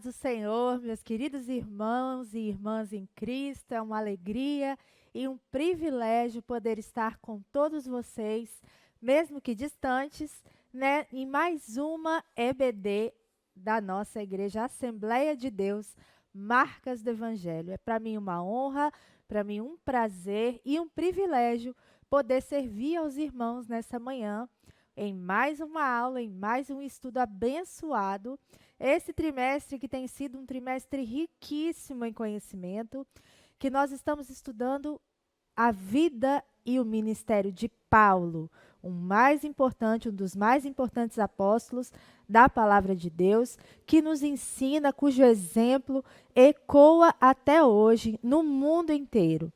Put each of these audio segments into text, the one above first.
do Senhor, meus queridos irmãos e irmãs em Cristo, é uma alegria e um privilégio poder estar com todos vocês, mesmo que distantes, né, em mais uma EBD da nossa igreja Assembleia de Deus, Marcas do Evangelho. É para mim uma honra, para mim um prazer e um privilégio poder servir aos irmãos nessa manhã, em mais uma aula, em mais um estudo abençoado. Esse trimestre que tem sido um trimestre riquíssimo em conhecimento, que nós estamos estudando a vida e o ministério de Paulo, um dos mais importantes apóstolos da palavra de Deus, que nos ensina, cujo exemplo ecoa até hoje no mundo inteiro.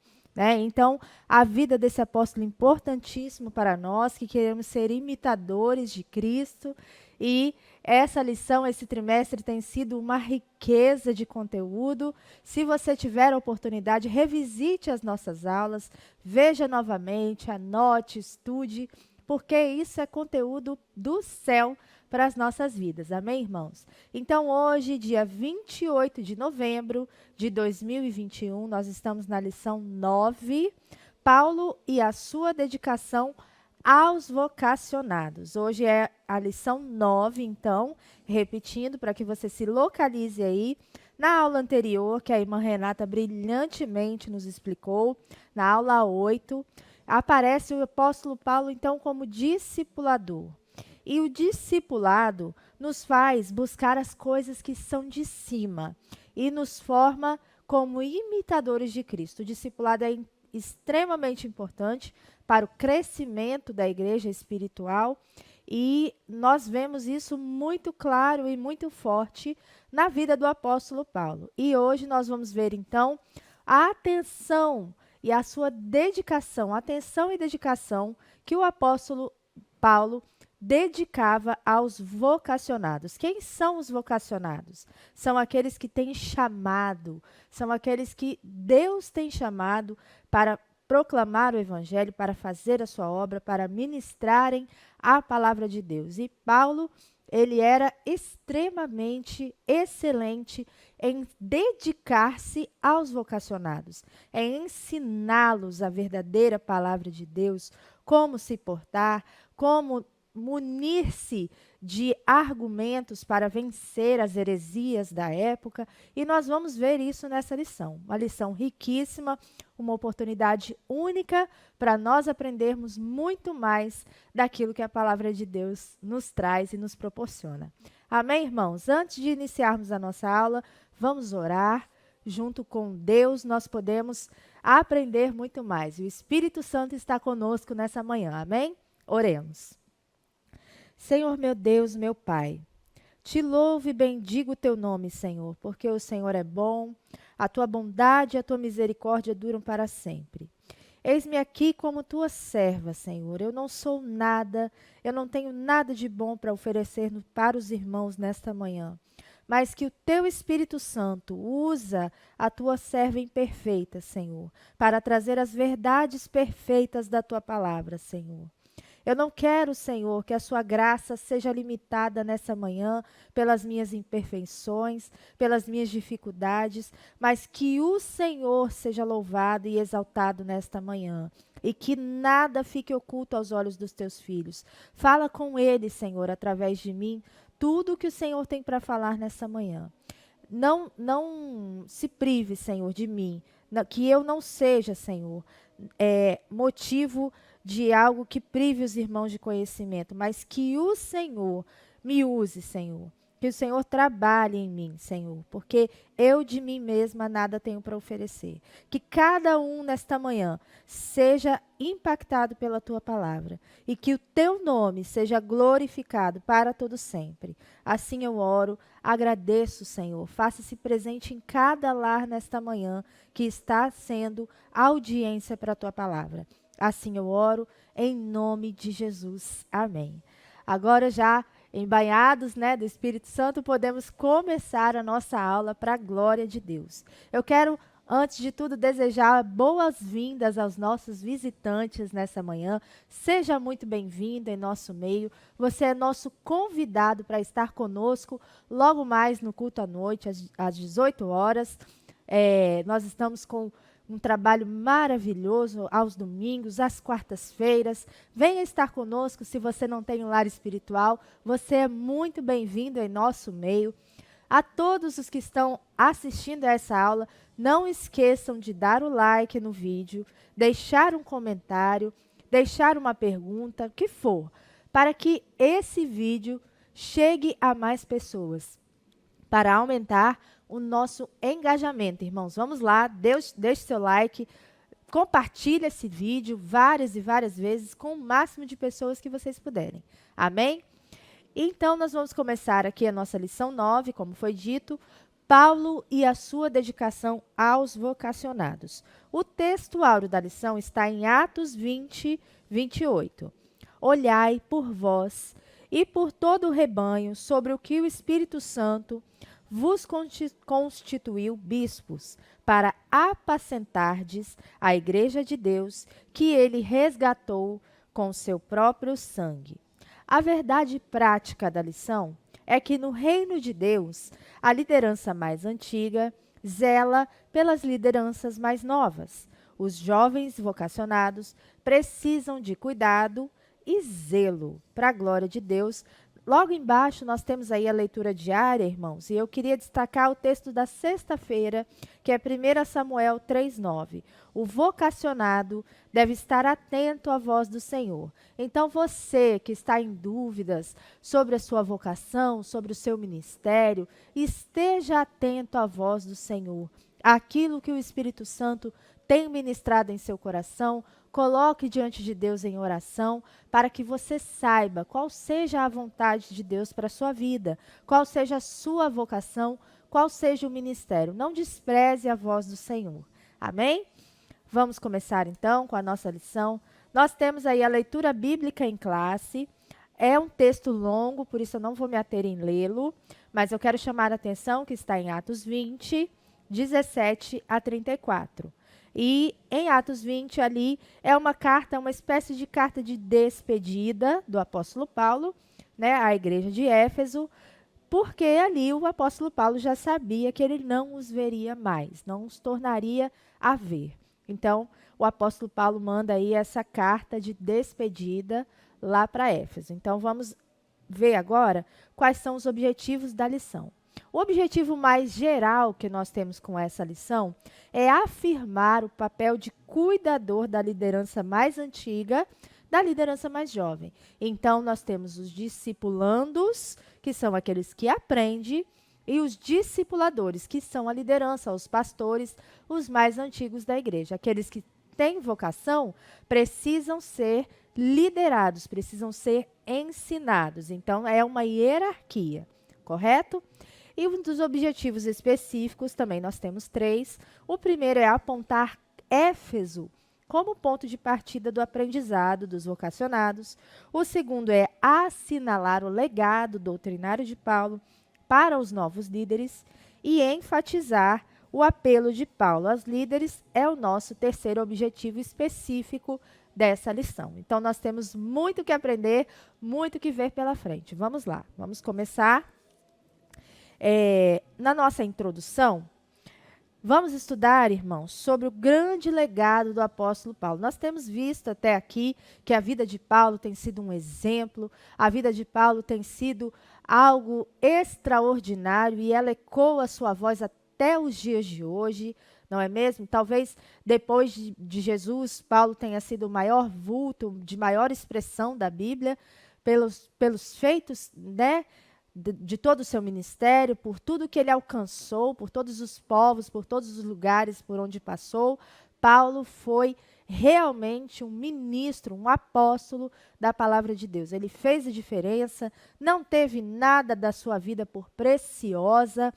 Então, a vida desse apóstolo é importantíssimo para nós que queremos ser imitadores de Cristo, e essa lição, esse trimestre, tem sido uma riqueza de conteúdo. Se você tiver a oportunidade, revisite as nossas aulas, veja novamente, anote, estude, porque isso é conteúdo do céu para as nossas vidas. Amém, irmãos? Então, hoje, dia 28 de novembro de 2021, nós estamos na lição 9, Paulo e a sua dedicação aos vocacionados. Hoje é a lição 9, então, repetindo para que você se localize aí. Na aula anterior, que a irmã Renata brilhantemente nos explicou, na aula 8, aparece o apóstolo Paulo, então, como discipulador. E o discipulado nos faz buscar as coisas que são de cima e nos forma como imitadores de Cristo. O discipulado é extremamente importante para o crescimento da igreja espiritual, e nós vemos isso muito claro e muito forte na vida do apóstolo Paulo. E hoje nós vamos ver, então, a atenção e a sua dedicação, atenção e dedicação que o apóstolo Paulo dedicava aos vocacionados. Quem são os vocacionados? São aqueles que têm chamado, são aqueles que Deus tem chamado para proclamar o evangelho, para fazer a sua obra, para ministrarem a palavra de Deus. E Paulo, ele era extremamente excelente em dedicar-se aos vocacionados, em ensiná-los a verdadeira palavra de Deus, como se portar, como munir-se de argumentos para vencer as heresias da época, e nós vamos ver isso nessa lição. Uma lição riquíssima, uma oportunidade única para nós aprendermos muito mais daquilo que a palavra de Deus nos traz e nos proporciona. Amém, irmãos? Antes de iniciarmos a nossa aula, vamos orar. Junto com Deus, nós podemos aprender muito mais. O Espírito Santo está conosco nessa manhã. Amém? Oremos. Senhor meu Deus, meu Pai, te louvo e bendigo o teu nome, Senhor, porque o Senhor é bom, a tua bondade e a tua misericórdia duram para sempre. Eis-me aqui como tua serva, Senhor. Eu não sou nada, eu não tenho nada de bom para oferecer para os irmãos nesta manhã, mas que o teu Espírito Santo usa a tua serva imperfeita, Senhor, para trazer as verdades perfeitas da tua palavra, Senhor. Eu não quero, Senhor, que a sua graça seja limitada nessa manhã pelas minhas imperfeições, pelas minhas dificuldades, mas que o Senhor seja louvado e exaltado nesta manhã, e que nada fique oculto aos olhos dos teus filhos. Fala com eles, Senhor, através de mim, tudo o que o Senhor tem para falar nessa manhã. Não se prive, Senhor, de mim, que eu não seja, Senhor, motivo de algo que prive os irmãos de conhecimento, mas que o Senhor me use, Senhor. Que o Senhor trabalhe em mim, Senhor, porque eu de mim mesma nada tenho para oferecer. Que cada um nesta manhã seja impactado pela tua palavra e que o teu nome seja glorificado para todo sempre. Assim eu oro, agradeço, Senhor. Faça-se presente em cada lar nesta manhã que está sendo audiência para a tua palavra. Assim eu oro, em nome de Jesus. Amém. Agora já embanhados, do Espírito Santo, podemos começar a nossa aula para a glória de Deus. Eu quero, Antes de tudo, desejar boas-vindas aos nossos visitantes nessa manhã. Seja muito bem-vindo em nosso meio. Você é nosso convidado para estar conosco logo mais no culto à noite, às 18 horas. Nós estamos com um trabalho maravilhoso aos domingos, às quartas-feiras. Venha estar conosco se você não tem um lar espiritual. Você é muito bem-vindo em nosso meio. A todos os que estão assistindo a essa aula, não esqueçam de dar o like no vídeo, deixar um comentário, deixar uma pergunta, o que for, para que esse vídeo chegue a mais pessoas, para aumentar o nosso engajamento. Irmãos, vamos lá, deixe seu like, compartilhe esse vídeo várias e várias vezes com o máximo de pessoas que vocês puderem. Amém? Então, nós vamos começar aqui a nossa lição 9, como foi dito, Paulo e a sua dedicação aos vocacionados. O texto áureo da lição está em Atos 20, 28. Olhai por vós e por todo o rebanho sobre o que o Espírito Santo vos constituiu bispos, para apacentardes a igreja de Deus, que ele resgatou com seu próprio sangue. A verdade prática da lição é que no reino de Deus, a liderança mais antiga zela pelas lideranças mais novas. Os jovens vocacionados precisam de cuidado e zelo para a glória de Deus. Logo embaixo nós temos aí a leitura diária, irmãos, e eu queria destacar o texto da sexta-feira, que é 1 Samuel 3:9. O vocacionado deve estar atento à voz do Senhor. Então você que está em dúvidas sobre a sua vocação, sobre o seu ministério, esteja atento à voz do Senhor. Aquilo que o Espírito Santo tem ministrado em seu coração, coloque diante de Deus em oração, para que você saiba qual seja a vontade de Deus para a sua vida, qual seja a sua vocação, qual seja o ministério. Não despreze a voz do Senhor. Amém? Vamos começar então com a nossa lição. Nós temos aí a leitura bíblica em classe. É um texto longo, por isso eu não vou me ater em lê-lo, mas eu quero chamar a atenção que está em Atos 20, 17 a 34. E em Atos 20, ali, é uma carta, uma espécie de carta de despedida do apóstolo Paulo, né, à igreja de Éfeso, porque ali o apóstolo Paulo já sabia que ele não os veria mais, não os tornaria a ver. Então, o apóstolo Paulo manda aí essa carta de despedida lá para Éfeso. Então, vamos ver agora quais são os objetivos da lição. O objetivo mais geral que nós temos com essa lição é afirmar o papel de cuidador da liderança mais antiga, da liderança mais jovem. Então, nós temos os discipulandos, que são aqueles que aprendem, e os discipuladores, que são a liderança, os pastores, os mais antigos da igreja. Aqueles que têm vocação precisam ser liderados, precisam ser ensinados. Então, é uma hierarquia, correto? E um dos objetivos específicos, também nós temos 3. O primeiro é apontar Éfeso como ponto de partida do aprendizado dos vocacionados. O segundo é assinalar o legado doutrinário de Paulo para os novos líderes e enfatizar o apelo de Paulo aos líderes é o nosso terceiro objetivo específico dessa lição. Então, nós temos muito que aprender, muito que ver pela frente. Vamos lá, vamos começar. Na nossa introdução, vamos estudar, irmãos, sobre o grande legado do apóstolo Paulo. Nós temos visto até aqui que a vida de Paulo tem sido um exemplo, a vida de Paulo tem sido algo extraordinário e ela ecoa a sua voz até os dias de hoje, não é mesmo? Talvez depois de Jesus, Paulo tenha sido o maior vulto, de maior expressão da Bíblia, pelos feitos, né? De todo o seu ministério, por tudo que ele alcançou, por todos os povos, por todos os lugares por onde passou, Paulo foi realmente um ministro, um apóstolo da palavra de Deus. Ele fez a diferença, não teve nada da sua vida por preciosa,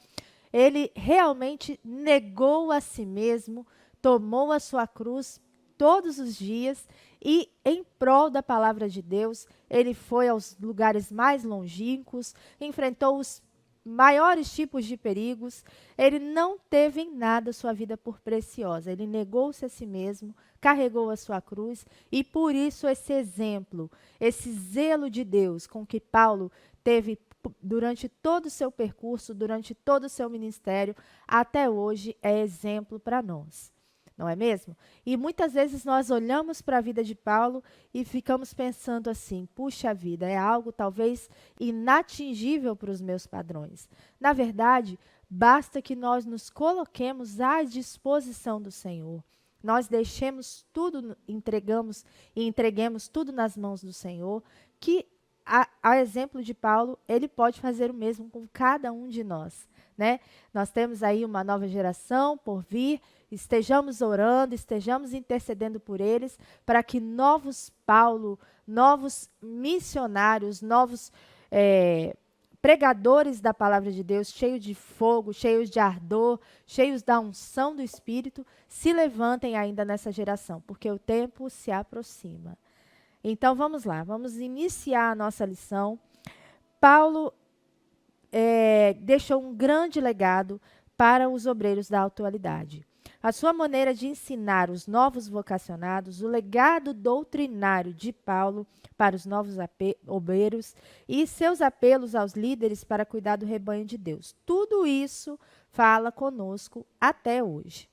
ele realmente negou a si mesmo, tomou a sua cruz todos os dias e, em prol da palavra de Deus, ele foi aos lugares mais longínquos, enfrentou os maiores tipos de perigos, ele não teve em nada sua vida por preciosa. Ele negou-se a si mesmo, carregou a sua cruz, e por isso esse exemplo, esse zelo de Deus com que Paulo teve durante todo o seu percurso, durante todo o seu ministério, até hoje é exemplo para nós. Não é mesmo? E muitas vezes nós olhamos para a vida de Paulo e ficamos pensando assim: puxa vida, é algo talvez inatingível para os meus padrões. Na verdade, basta que nós nos coloquemos à disposição do Senhor. Nós deixemos tudo, entregamos e entreguemos tudo nas mãos do Senhor, que a exemplo de Paulo, ele pode fazer o mesmo com cada um de nós, né? Nós temos aí uma nova geração por vir, estejamos orando, estejamos intercedendo por eles, para que novos Paulo, novos missionários, novos pregadores da palavra de Deus, cheios de fogo, cheios de ardor, cheios da unção do Espírito, se levantem ainda nessa geração, porque o tempo se aproxima. Então, vamos lá, vamos iniciar a nossa lição. Paulo deixou um grande legado para os obreiros da atualidade. A sua maneira de ensinar os novos vocacionados, o legado doutrinário de Paulo para os novos obreiros e seus apelos aos líderes para cuidar do rebanho de Deus. Tudo isso fala conosco até hoje.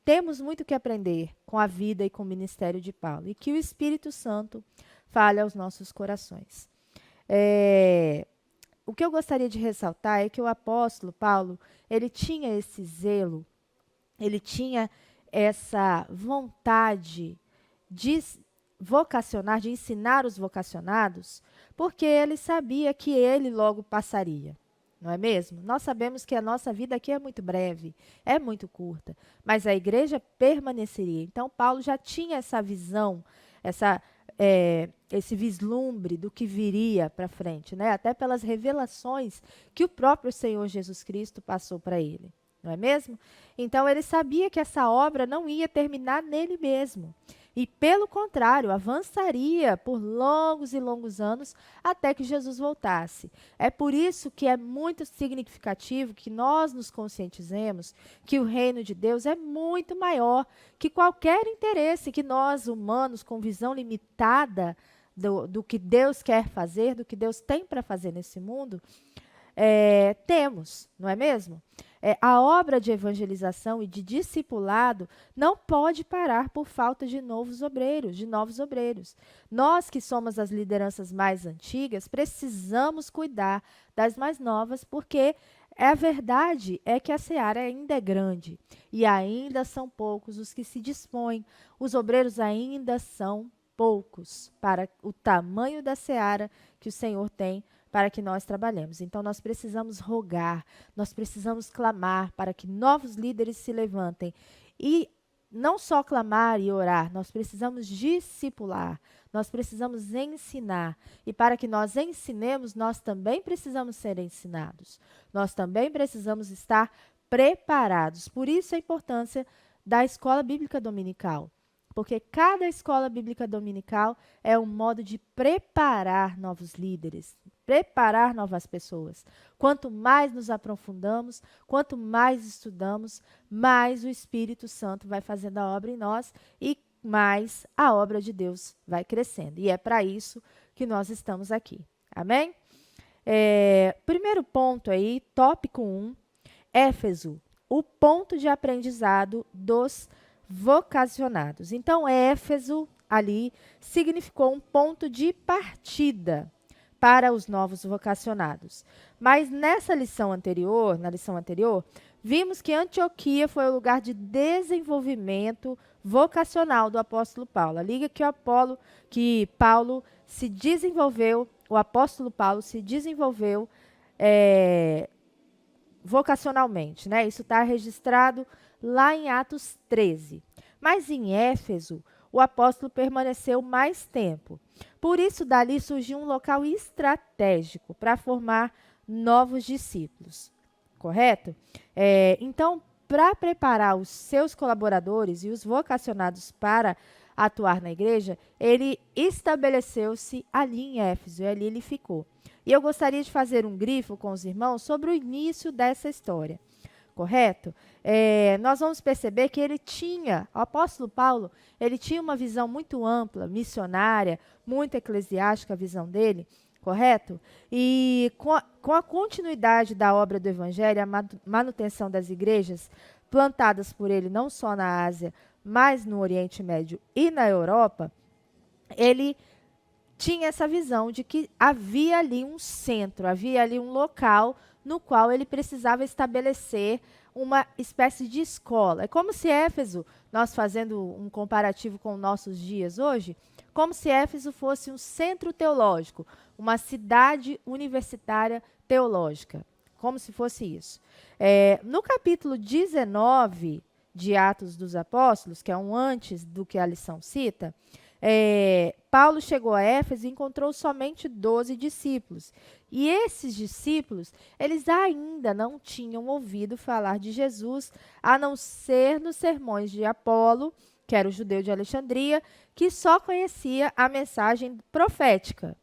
Temos muito que aprender com a vida e com o ministério de Paulo, e que o Espírito Santo fale aos nossos corações. O que eu gostaria de ressaltar é que o apóstolo Paulo, ele tinha esse zelo, ele tinha essa vontade de vocacionar, de ensinar os vocacionados, porque ele sabia que ele logo passaria. Não é mesmo? Nós sabemos que a nossa vida aqui é muito breve, é muito curta, mas a igreja permaneceria. Então, Paulo já tinha essa visão, esse vislumbre do que viria para frente, né? Até pelas revelações que o próprio Senhor Jesus Cristo passou para ele. Não é mesmo? Então, ele sabia que essa obra não ia terminar nele mesmo. E, pelo contrário, avançaria por longos e longos anos até que Jesus voltasse. É por isso que é muito significativo que nós nos conscientizemos que o reino de Deus é muito maior que qualquer interesse que nós, humanos, com visão limitada do que Deus quer fazer, do que Deus tem para fazer nesse mundo, temos, não é mesmo? A obra de evangelização e de discipulado não pode parar por falta de novos obreiros. Nós que somos as lideranças mais antigas, precisamos cuidar das mais novas, porque a verdade é que a seara ainda é grande e ainda são poucos os que se dispõem. Os obreiros ainda são poucos para o tamanho da seara que o Senhor tem para que nós trabalhemos. Então, nós precisamos rogar, nós precisamos clamar para que novos líderes se levantem. E não só clamar e orar, nós precisamos discipular, nós precisamos ensinar. E para que nós ensinemos, nós também precisamos ser ensinados. Nós também precisamos estar preparados. Por isso a importância da escola bíblica dominical. Porque cada escola bíblica dominical é um modo de preparar novos líderes, preparar novas pessoas. Quanto mais nos aprofundamos, quanto mais estudamos, mais o Espírito Santo vai fazendo a obra em nós e mais a obra de Deus vai crescendo. E é para isso que nós estamos aqui. Amém? Primeiro ponto aí, tópico 1, Éfeso, o ponto de aprendizado dos vocacionados. Então, Éfeso ali significou um ponto de partida para os novos vocacionados. Mas na lição anterior, vimos que Antioquia foi o lugar de desenvolvimento vocacional do apóstolo Paulo. Liga que Paulo se desenvolveu, o apóstolo Paulo se desenvolveu vocacionalmente, né? Isso está registrado lá em Atos 13. Mas em Éfeso, o apóstolo permaneceu mais tempo. Por isso, dali surgiu um local estratégico para formar novos discípulos. Correto? Então, para preparar os seus colaboradores e os vocacionados para atuar na igreja, ele estabeleceu-se ali em Éfeso, e ali ele ficou. E eu gostaria de fazer um grifo com os irmãos sobre o início dessa história, correto? Nós vamos perceber que o apóstolo Paulo, ele tinha uma visão muito ampla, missionária, muito eclesiástica, a visão dele, correto? E com a continuidade da obra do evangelho, a manutenção das igrejas plantadas por ele, não só na Ásia, mas no Oriente Médio e na Europa, ele tinha essa visão de que havia ali um centro, havia ali um local no qual ele precisava estabelecer uma espécie de escola. É como se Éfeso, nós fazendo um comparativo com nossos dias hoje, como se Éfeso fosse um centro teológico, uma cidade universitária teológica, como se fosse isso. No capítulo 19 de Atos dos Apóstolos, que é um antes do que a lição cita, Paulo chegou a Éfeso e encontrou somente 12 discípulos. E esses discípulos, eles ainda não tinham ouvido falar de Jesus, a não ser nos sermões de Apolo, que era o judeu de Alexandria, que só conhecia a mensagem profética.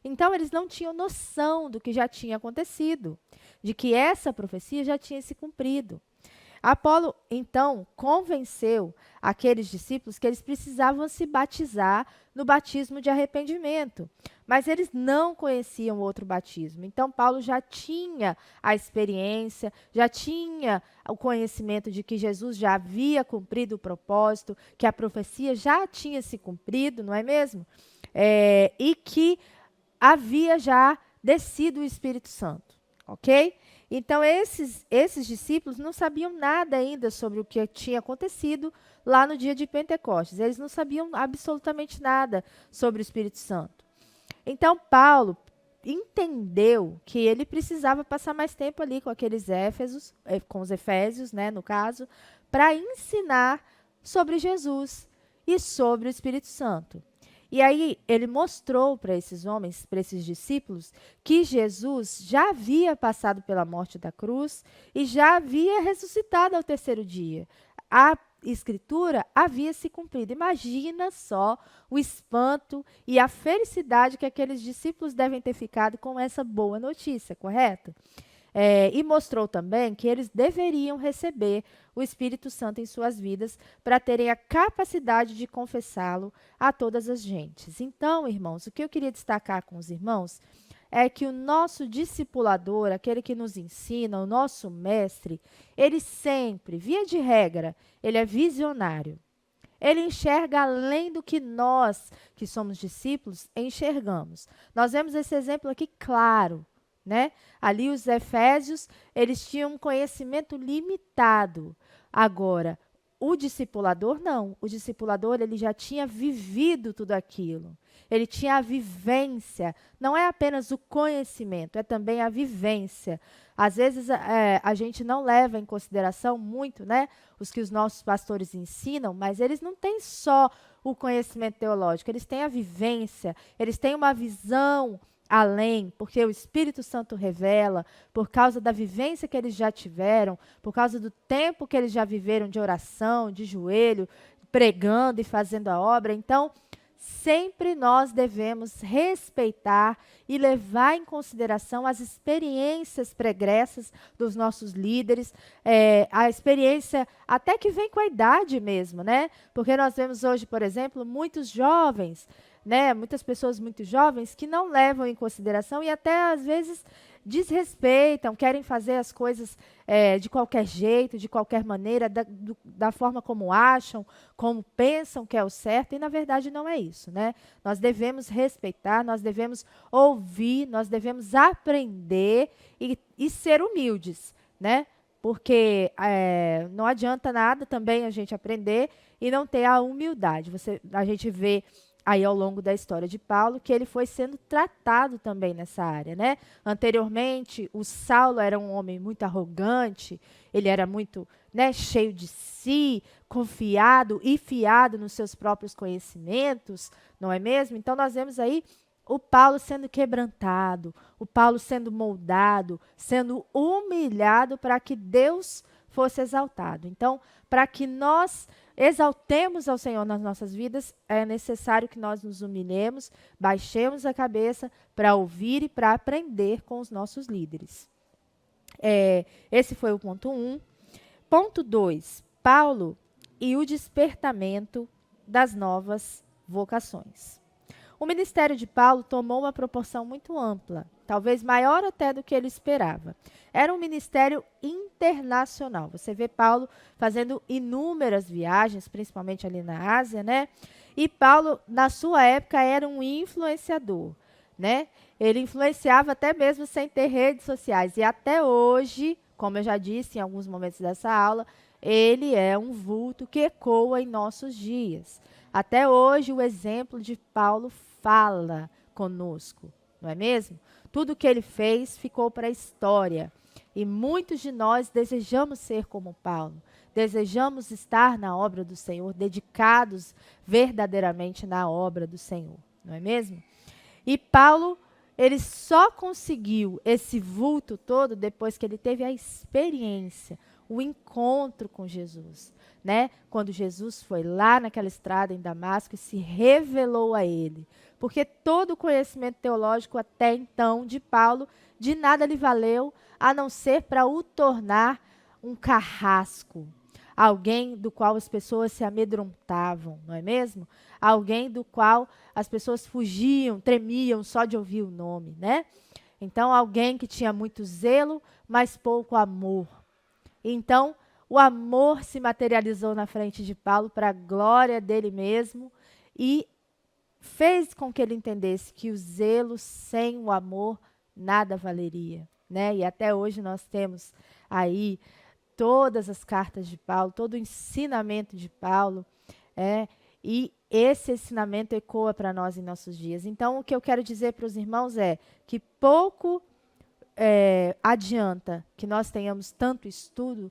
Então, eles não tinham noção do que já tinha acontecido, de que essa profecia já tinha se cumprido. Apolo, então, convenceu aqueles discípulos que eles precisavam se batizar no batismo de arrependimento, mas eles não conheciam outro batismo. Então, Paulo já tinha a experiência, já tinha o conhecimento de que Jesus já havia cumprido o propósito, que a profecia já tinha se cumprido, não é mesmo? E que havia já descido o Espírito Santo, ok? Então, esses discípulos não sabiam nada ainda sobre o que tinha acontecido lá no dia de Pentecostes. Eles não sabiam absolutamente nada sobre o Espírito Santo. Então, Paulo entendeu que ele precisava passar mais tempo ali com aqueles com os efésios, né, no caso, para ensinar sobre Jesus e sobre o Espírito Santo. E aí ele mostrou para esses homens, para esses discípulos, que Jesus já havia passado pela morte da cruz e já havia ressuscitado ao terceiro dia. A Escritura havia se cumprido. Imagina só o espanto e a felicidade que aqueles discípulos devem ter ficado com essa boa notícia, correto? E mostrou também que eles deveriam receber o Espírito Santo em suas vidas para terem a capacidade de confessá-lo a todas as gentes. Então, irmãos, o que eu queria destacar com os irmãos é que o nosso discipulador, aquele que nos ensina, o nosso mestre, ele sempre, via de regra, ele é visionário. Ele enxerga além do que nós, que somos discípulos, enxergamos. Nós vemos esse exemplo aqui claro, né? Ali os efésios, eles tinham um conhecimento limitado. Agora, o discipulador não. O discipulador, ele já tinha vivido tudo aquilo. Ele tinha a vivência. Não é apenas o conhecimento, é também a vivência. Às vezes, a gente não leva em consideração muito, né, os nossos pastores ensinam, mas eles não têm só o conhecimento teológico, eles têm a vivência, eles têm uma visão além, porque o Espírito Santo revela, por causa da vivência que eles já tiveram, por causa do tempo que eles já viveram de oração, de joelho, pregando e fazendo a obra. Então, sempre nós devemos respeitar e levar em consideração as experiências pregressas dos nossos líderes, a experiência até que vem com a idade mesmo, né? Porque nós vemos hoje, por exemplo, muitos jovens, né, muitas pessoas muito jovens que não levam em consideração e até às vezes desrespeitam, querem fazer as coisas de qualquer jeito, de qualquer maneira, da forma como acham, como pensam que é o certo, e na verdade não é isso, né? Nós devemos respeitar, nós devemos ouvir, nós devemos aprender e ser humildes, né? Porque não adianta nada também a gente aprender e não ter a humildade. A gente vê aí ao longo da história de Paulo, que ele foi sendo tratado também nessa área, né? Anteriormente, o Saulo era um homem muito arrogante, ele era muito, né, cheio de si, confiado e fiado nos seus próprios conhecimentos, não é mesmo? Então, nós vemos aí o Paulo sendo quebrantado, o Paulo sendo moldado, sendo humilhado para que Deus fosse exaltado. Então, para que nós exaltemos ao Senhor nas nossas vidas, é necessário que nós nos humilhemos, baixemos a cabeça para ouvir e para aprender com os nossos líderes. Esse foi o ponto 1. Ponto 2, Paulo e o despertamento das novas vocações. O ministério de Paulo tomou uma proporção muito ampla, talvez maior até do que ele esperava. Era um ministério internacional. Você vê Paulo fazendo inúmeras viagens, principalmente ali na Ásia, né? E Paulo, na sua época, era um influenciador, né? Ele influenciava até mesmo sem ter redes sociais. E até hoje, como eu já disse em alguns momentos dessa aula, ele é um vulto que ecoa em nossos dias. Até hoje, o exemplo de Paulo fala conosco, não é mesmo? Tudo que ele fez ficou para a história. E muitos de nós desejamos ser como Paulo. Desejamos estar na obra do Senhor, dedicados verdadeiramente na obra do Senhor, não é mesmo? E Paulo, ele só conseguiu esse vulto todo depois que ele teve a experiência, o encontro com Jesus, né? Quando Jesus foi lá naquela estrada em Damasco e se revelou a ele. Porque todo o conhecimento teológico até então de Paulo, de nada lhe valeu, a não ser para o tornar um carrasco. Alguém do qual as pessoas se amedrontavam, não é mesmo? Alguém do qual as pessoas fugiam, tremiam só de ouvir o nome, né? Então, alguém que tinha muito zelo, mas pouco amor. Então, o amor se materializou na frente de Paulo para a glória dele mesmo e fez com que ele entendesse que o zelo sem o amor nada valeria, né? E até hoje nós temos aí todas as cartas de Paulo, todo o ensinamento de Paulo, e esse ensinamento ecoa para nós em nossos dias. Então, o que eu quero dizer para os irmãos é que pouco adianta que nós tenhamos tanto estudo,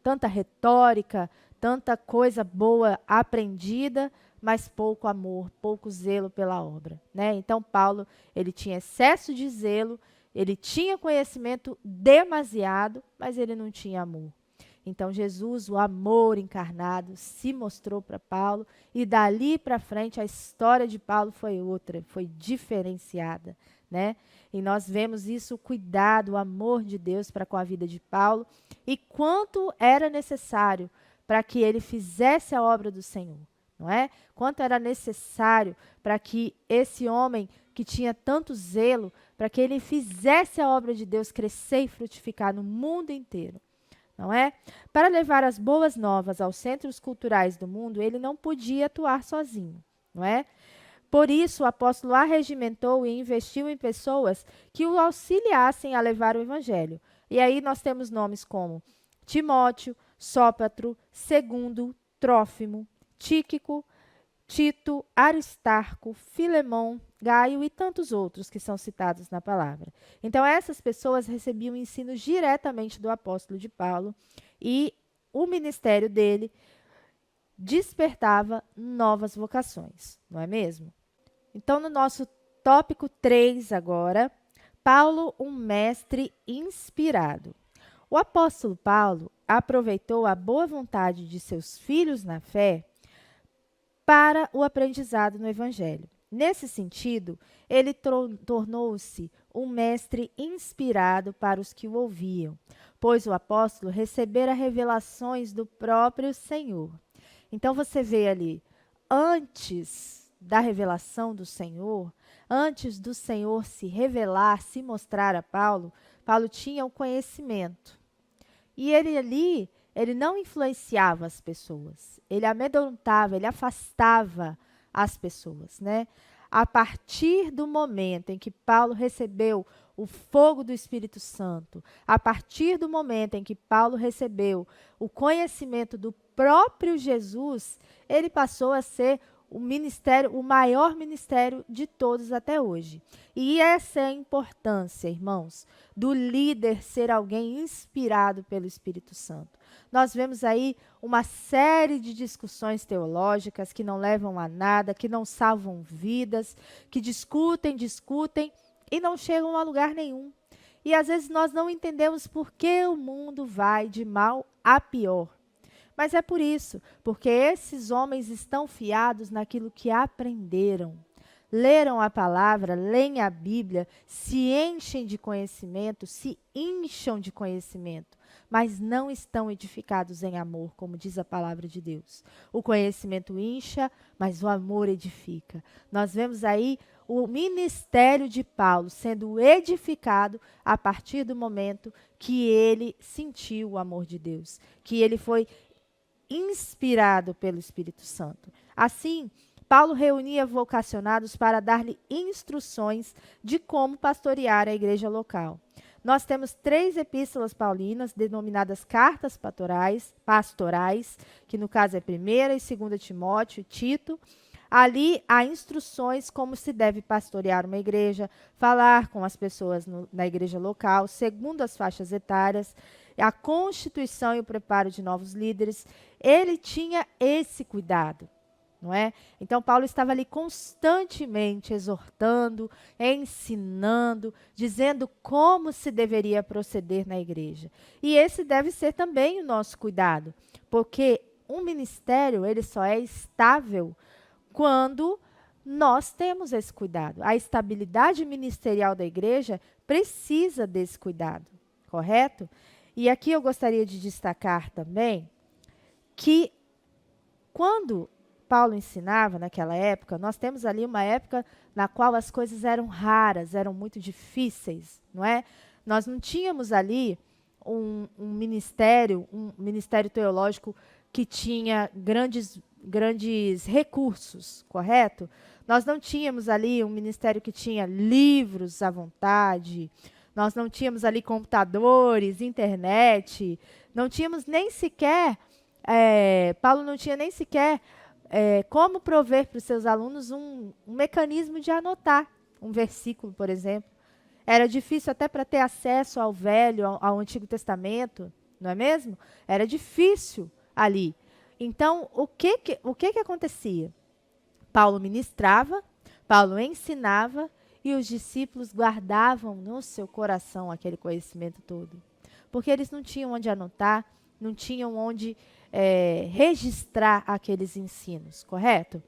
tanta retórica, tanta coisa boa aprendida, mas pouco amor, pouco zelo pela obra, né? Então, Paulo, ele tinha excesso de zelo, ele tinha conhecimento demasiado, mas ele não tinha amor. Então, Jesus, o amor encarnado, se mostrou para Paulo e dali para frente a história de Paulo foi outra, foi diferenciada, né? E nós vemos isso, o cuidado, o amor de Deus para com a vida de Paulo e quanto era necessário para que ele fizesse a obra do Senhor, não é? Quanto era necessário para que esse homem que tinha tanto zelo, para que ele fizesse a obra de Deus crescer e frutificar no mundo inteiro, não é? Para levar as boas novas aos centros culturais do mundo, ele não podia atuar sozinho, não é? Por isso, o apóstolo arregimentou e investiu em pessoas que o auxiliassem a levar o evangelho. E aí nós temos nomes como Timóteo, Sópatro, Segundo, Trófimo, Tíquico, Tito, Aristarco, Filemão, Gaio e tantos outros que são citados na palavra. Então, essas pessoas recebiam ensinos diretamente do apóstolo de Paulo e o ministério dele despertava novas vocações, não é mesmo? Então, no nosso tópico 3 agora, Paulo, um mestre inspirado. O apóstolo Paulo aproveitou a boa vontade de seus filhos na fé para o aprendizado no Evangelho. Nesse sentido, ele tornou-se um mestre inspirado para os que o ouviam, pois o apóstolo recebera revelações do próprio Senhor. Então, você vê ali, antes da revelação do Senhor, antes do Senhor se revelar, se mostrar a Paulo, Paulo tinha o conhecimento. E ele ali, ele não influenciava as pessoas, ele amedrontava, ele afastava as pessoas, né? A partir do momento em que Paulo recebeu o fogo do Espírito Santo, a partir do momento em que Paulo recebeu o conhecimento do próprio Jesus, ele passou a ser o ministério, o maior ministério de todos até hoje. E essa é a importância, irmãos, do líder ser alguém inspirado pelo Espírito Santo. Nós vemos aí uma série de discussões teológicas que não levam a nada, que não salvam vidas, que discutem e não chegam a lugar nenhum. E às vezes nós não entendemos por que o mundo vai de mal a pior. Mas é por isso, porque esses homens estão fiados naquilo que aprenderam. Leram a palavra, leem a Bíblia, se enchem de conhecimento, se incham de conhecimento, mas não estão edificados em amor, como diz a palavra de Deus. O conhecimento incha, mas o amor edifica. Nós vemos aí o ministério de Paulo sendo edificado a partir do momento que ele sentiu o amor de Deus, que ele foi inspirado pelo Espírito Santo. Assim, Paulo reunia vocacionados para dar-lhe instruções de como pastorear a igreja local. Nós temos 3 epístolas paulinas, denominadas cartas pastorais, que no caso é 1ª e 2ª Timóteo e Tito. Ali há instruções como se deve pastorear uma igreja, falar com as pessoas na igreja local, segundo as faixas etárias, a constituição e o preparo de novos líderes. Ele tinha esse cuidado, não é? Então, Paulo estava ali constantemente exortando, ensinando, dizendo como se deveria proceder na igreja. E esse deve ser também o nosso cuidado, porque um ministério, ele só é estável quando nós temos esse cuidado. A estabilidade ministerial da igreja precisa desse cuidado, correto? E aqui eu gostaria de destacar também que quando Paulo ensinava naquela época, nós temos ali uma época na qual as coisas eram raras, eram muito difíceis, não é? Nós não tínhamos ali um ministério teológico que tinha grandes recursos, correto? Nós não tínhamos ali um ministério que tinha livros à vontade, nós não tínhamos ali computadores, internet, não tínhamos nem sequer, Paulo não tinha nem sequer como prover para os seus alunos um mecanismo de anotar um versículo, por exemplo. Era difícil até para ter acesso ao Velho, ao Antigo Testamento, não é mesmo? Era difícil ali. Então, o que acontecia? Paulo ministrava, Paulo ensinava e os discípulos guardavam no seu coração aquele conhecimento todo. Porque eles não tinham onde anotar, não tinham onde registrar aqueles ensinos, correto?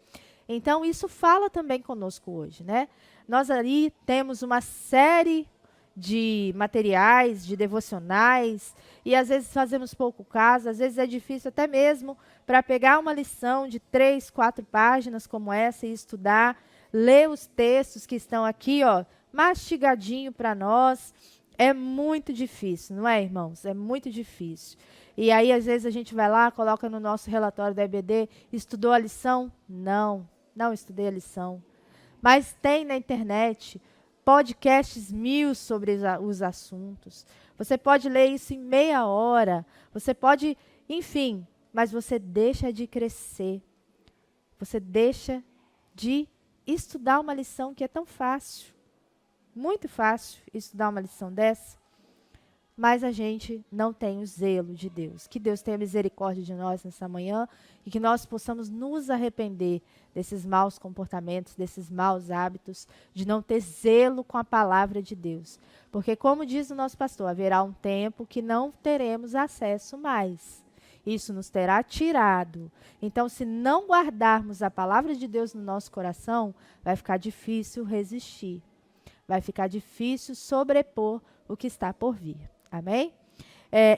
Então, isso fala também conosco hoje, né? Nós ali temos uma série de materiais, de devocionais, e às vezes fazemos pouco caso, às vezes é difícil até mesmo para pegar uma lição de 3, 4 páginas como essa e estudar, ler os textos que estão aqui, ó, mastigadinho para nós. É muito difícil, não é, irmãos? É muito difícil. E aí, às vezes, a gente vai lá, coloca no nosso relatório da EBD, estudou a lição? Não estudei a lição. Mas tem na internet podcasts 1000 sobre os assuntos. Você pode ler isso em meia hora. Você pode, enfim, mas você deixa de crescer. Você deixa de estudar uma lição que é tão fácil. Muito fácil estudar uma lição dessa. Mas a gente não tem o zelo de Deus. Que Deus tenha misericórdia de nós nessa manhã e que nós possamos nos arrepender desses maus comportamentos, desses maus hábitos, de não ter zelo com a palavra de Deus. Porque, como diz o nosso pastor, haverá um tempo que não teremos acesso mais. Isso nos terá tirado. Então, se não guardarmos a palavra de Deus no nosso coração, vai ficar difícil resistir. Vai ficar difícil sobrepor o que está por vir. Amém?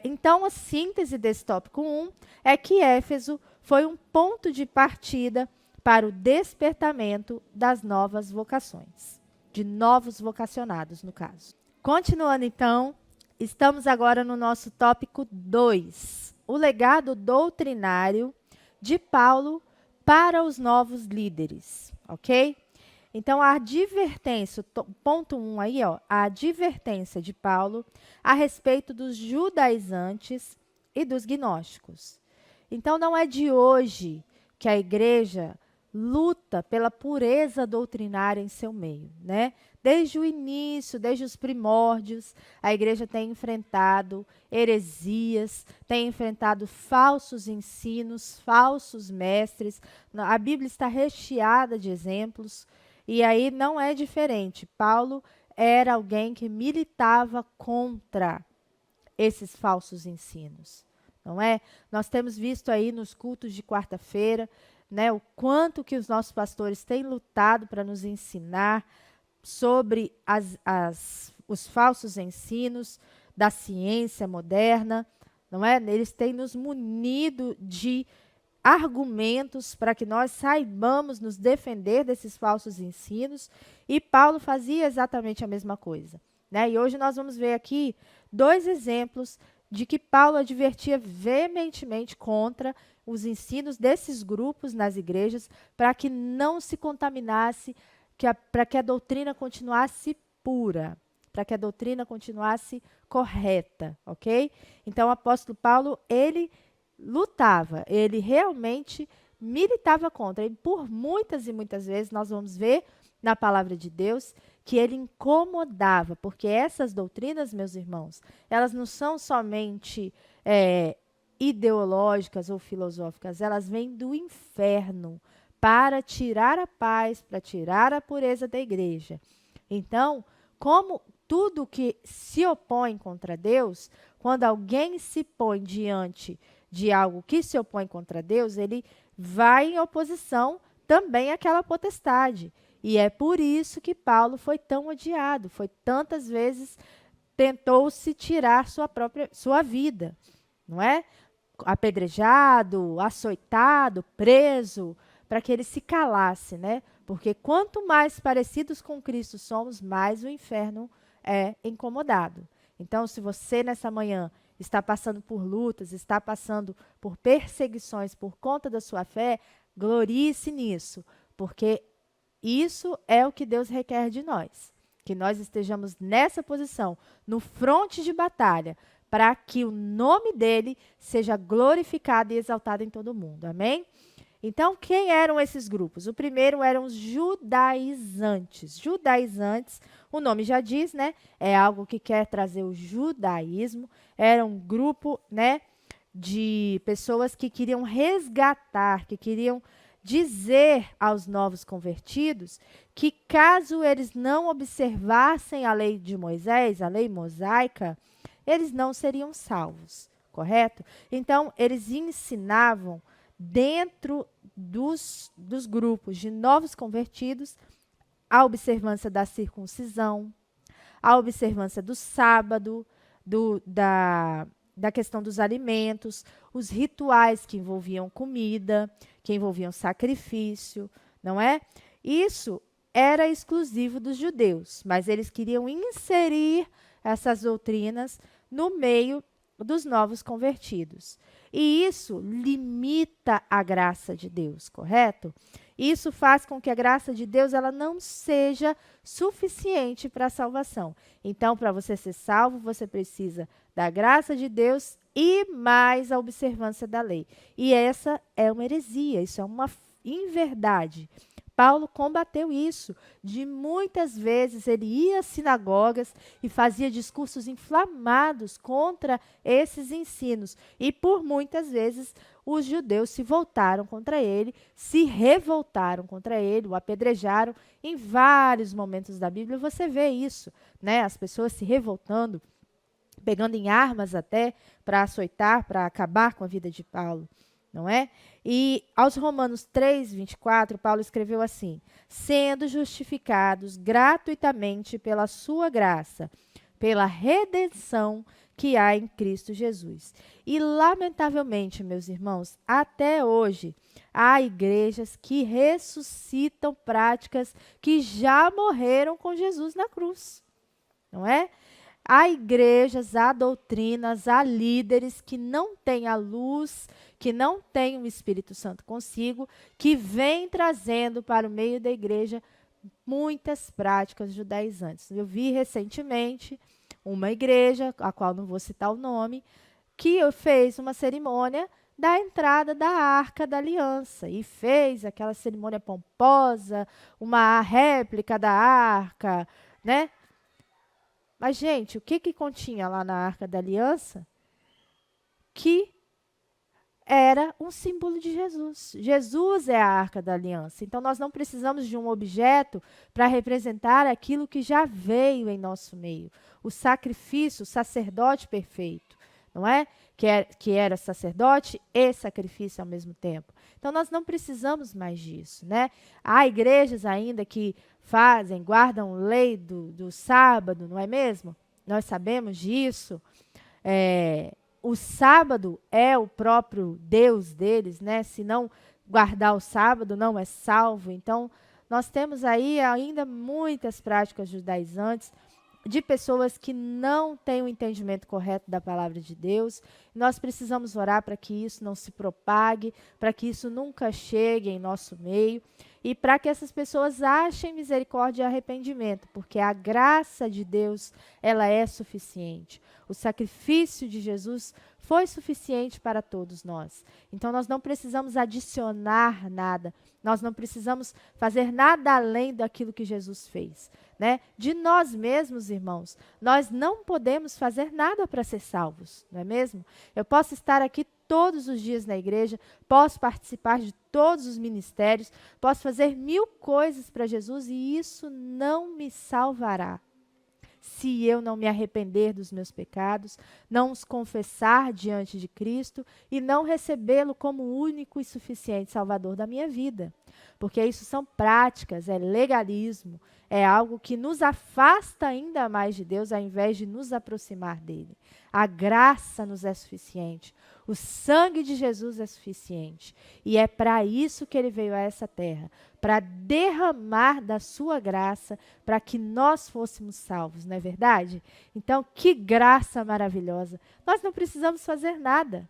Então, a síntese desse tópico 1 é que Éfeso foi um ponto de partida para o despertamento das novas vocações, de novos vocacionados, no caso. Continuando, então, estamos agora no nosso tópico 2, o legado doutrinário de Paulo para os novos líderes, ok? Então, a advertência, ponto 1 aí, ó, a advertência de Paulo a respeito dos judaizantes e dos gnósticos. Então, não é de hoje que a igreja luta pela pureza doutrinária em seu meio, né? Desde o início, desde os primórdios, a igreja tem enfrentado heresias, tem enfrentado falsos ensinos, falsos mestres. A Bíblia está recheada de exemplos. E aí não é diferente. Paulo era alguém que militava contra esses falsos ensinos. não é? Nós temos visto aí nos cultos de quarta-feira, né, o quanto que os nossos pastores têm lutado para nos ensinar sobre os falsos ensinos da ciência moderna, não é? Eles têm nos munido de argumentos para que nós saibamos nos defender desses falsos ensinos, e Paulo fazia exatamente a mesma coisa, né? E hoje nós vamos ver aqui 2 exemplos de que Paulo advertia veementemente contra os ensinos desses grupos nas igrejas, para que não se contaminasse, para que a doutrina continuasse pura, para que a doutrina continuasse correta, ok? Então, o apóstolo Paulo, ele lutava, ele realmente militava contra. E por muitas e muitas vezes nós vamos ver na palavra de Deus que ele incomodava, porque essas doutrinas, meus irmãos, elas não são somente ideológicas ou filosóficas, elas vêm do inferno para tirar a paz, para tirar a pureza da igreja. Então, como tudo que se opõe contra Deus, quando alguém se põe diante de algo que se opõe contra Deus, ele vai em oposição também àquela potestade. E é por isso que Paulo foi tão odiado, foi tantas vezes tentou-se tirar sua vida, não é? Apedrejado, açoitado, preso, para que ele se calasse, né? Porque quanto mais parecidos com Cristo somos, mais o inferno é incomodado. Então, se você nessa manhã está passando por lutas, está passando por perseguições por conta da sua fé, glorie-se nisso, porque isso é o que Deus requer de nós, que nós estejamos nessa posição, no fronte de batalha, para que o nome dele seja glorificado e exaltado em todo o mundo. Amém? Então, quem eram esses grupos? O primeiro eram os judaizantes. Judaizantes, o nome já diz, né? É algo que quer trazer o judaísmo. Era um grupo, né, de pessoas que queriam resgatar, que queriam dizer aos novos convertidos que caso eles não observassem a lei de Moisés, a lei mosaica, eles não seriam salvos, correto? Então, eles ensinavam dentro dos grupos de novos convertidos a observância da circuncisão, a observância do sábado, da questão dos alimentos, os rituais que envolviam comida, que envolviam sacrifício, não é? Isso era exclusivo dos judeus, mas eles queriam inserir essas doutrinas no meio dos novos convertidos. E isso limita a graça de Deus, correto? Isso faz com que a graça de Deus ela não seja suficiente para a salvação. Então, para você ser salvo, você precisa da graça de Deus e mais a observância da lei. E essa é uma heresia, isso é uma inverdade. Paulo combateu isso. De muitas vezes ele ia às sinagogas e fazia discursos inflamados contra esses ensinos. E por muitas vezes os judeus se voltaram contra ele, se revoltaram contra ele, o apedrejaram. Em vários momentos da Bíblia você vê isso, né? As pessoas se revoltando, pegando em armas até para açoitar, para acabar com a vida de Paulo. Não é? E aos Romanos 3, 24, Paulo escreveu assim: sendo justificados gratuitamente pela sua graça, pela redenção que há em Cristo Jesus. E, lamentavelmente, meus irmãos, até hoje, há igrejas que ressuscitam práticas que já morreram com Jesus na cruz. Não é? Há igrejas, há doutrinas, há líderes que não têm a luz, que não têm o Espírito Santo consigo, que vêm trazendo para o meio da igreja muitas práticas judaizantes. Eu vi recentemente uma igreja, a qual não vou citar o nome, que fez uma cerimônia da entrada da Arca da Aliança e fez aquela cerimônia pomposa, uma réplica da Arca, né? Mas, gente, o que continha lá na Arca da Aliança? Que era um símbolo de Jesus. Jesus é a Arca da Aliança. Então, nós não precisamos de um objeto para representar aquilo que já veio em nosso meio. O sacrifício, o sacerdote perfeito. não é? Que era sacerdote e sacrifício ao mesmo tempo. Então, nós não precisamos mais disso, né? Há igrejas ainda que fazem, guardam lei do sábado, não é mesmo? Nós sabemos disso. O sábado é o próprio Deus deles, né? Se não guardar o sábado, não é salvo. Então, nós temos aí ainda muitas práticas judaizantes de pessoas que não têm o entendimento correto da palavra de Deus. Nós precisamos orar para que isso não se propague, para que isso nunca chegue em nosso meio e para que essas pessoas achem misericórdia e arrependimento, porque a graça de Deus, ela é suficiente. O sacrifício de Jesus foi suficiente para todos nós. Então, nós não precisamos adicionar nada. Nós não precisamos fazer nada além daquilo que Jesus fez, né? De nós mesmos, irmãos, nós não podemos fazer nada para ser salvos, não é mesmo? Eu posso estar aqui todos os dias na igreja, posso participar de todos os ministérios, posso fazer 1000 coisas para Jesus e isso não me salvará. Se eu não me arrepender dos meus pecados, não os confessar diante de Cristo e não recebê-lo como o único e suficiente Salvador da minha vida. Porque isso são práticas, é legalismo, é algo que nos afasta ainda mais de Deus ao invés de nos aproximar dele. A graça nos é suficiente. O sangue de Jesus é suficiente. E é para isso que ele veio a essa terra, para derramar da sua graça, para que nós fôssemos salvos, não é verdade? Então, que graça maravilhosa. Nós não precisamos fazer nada.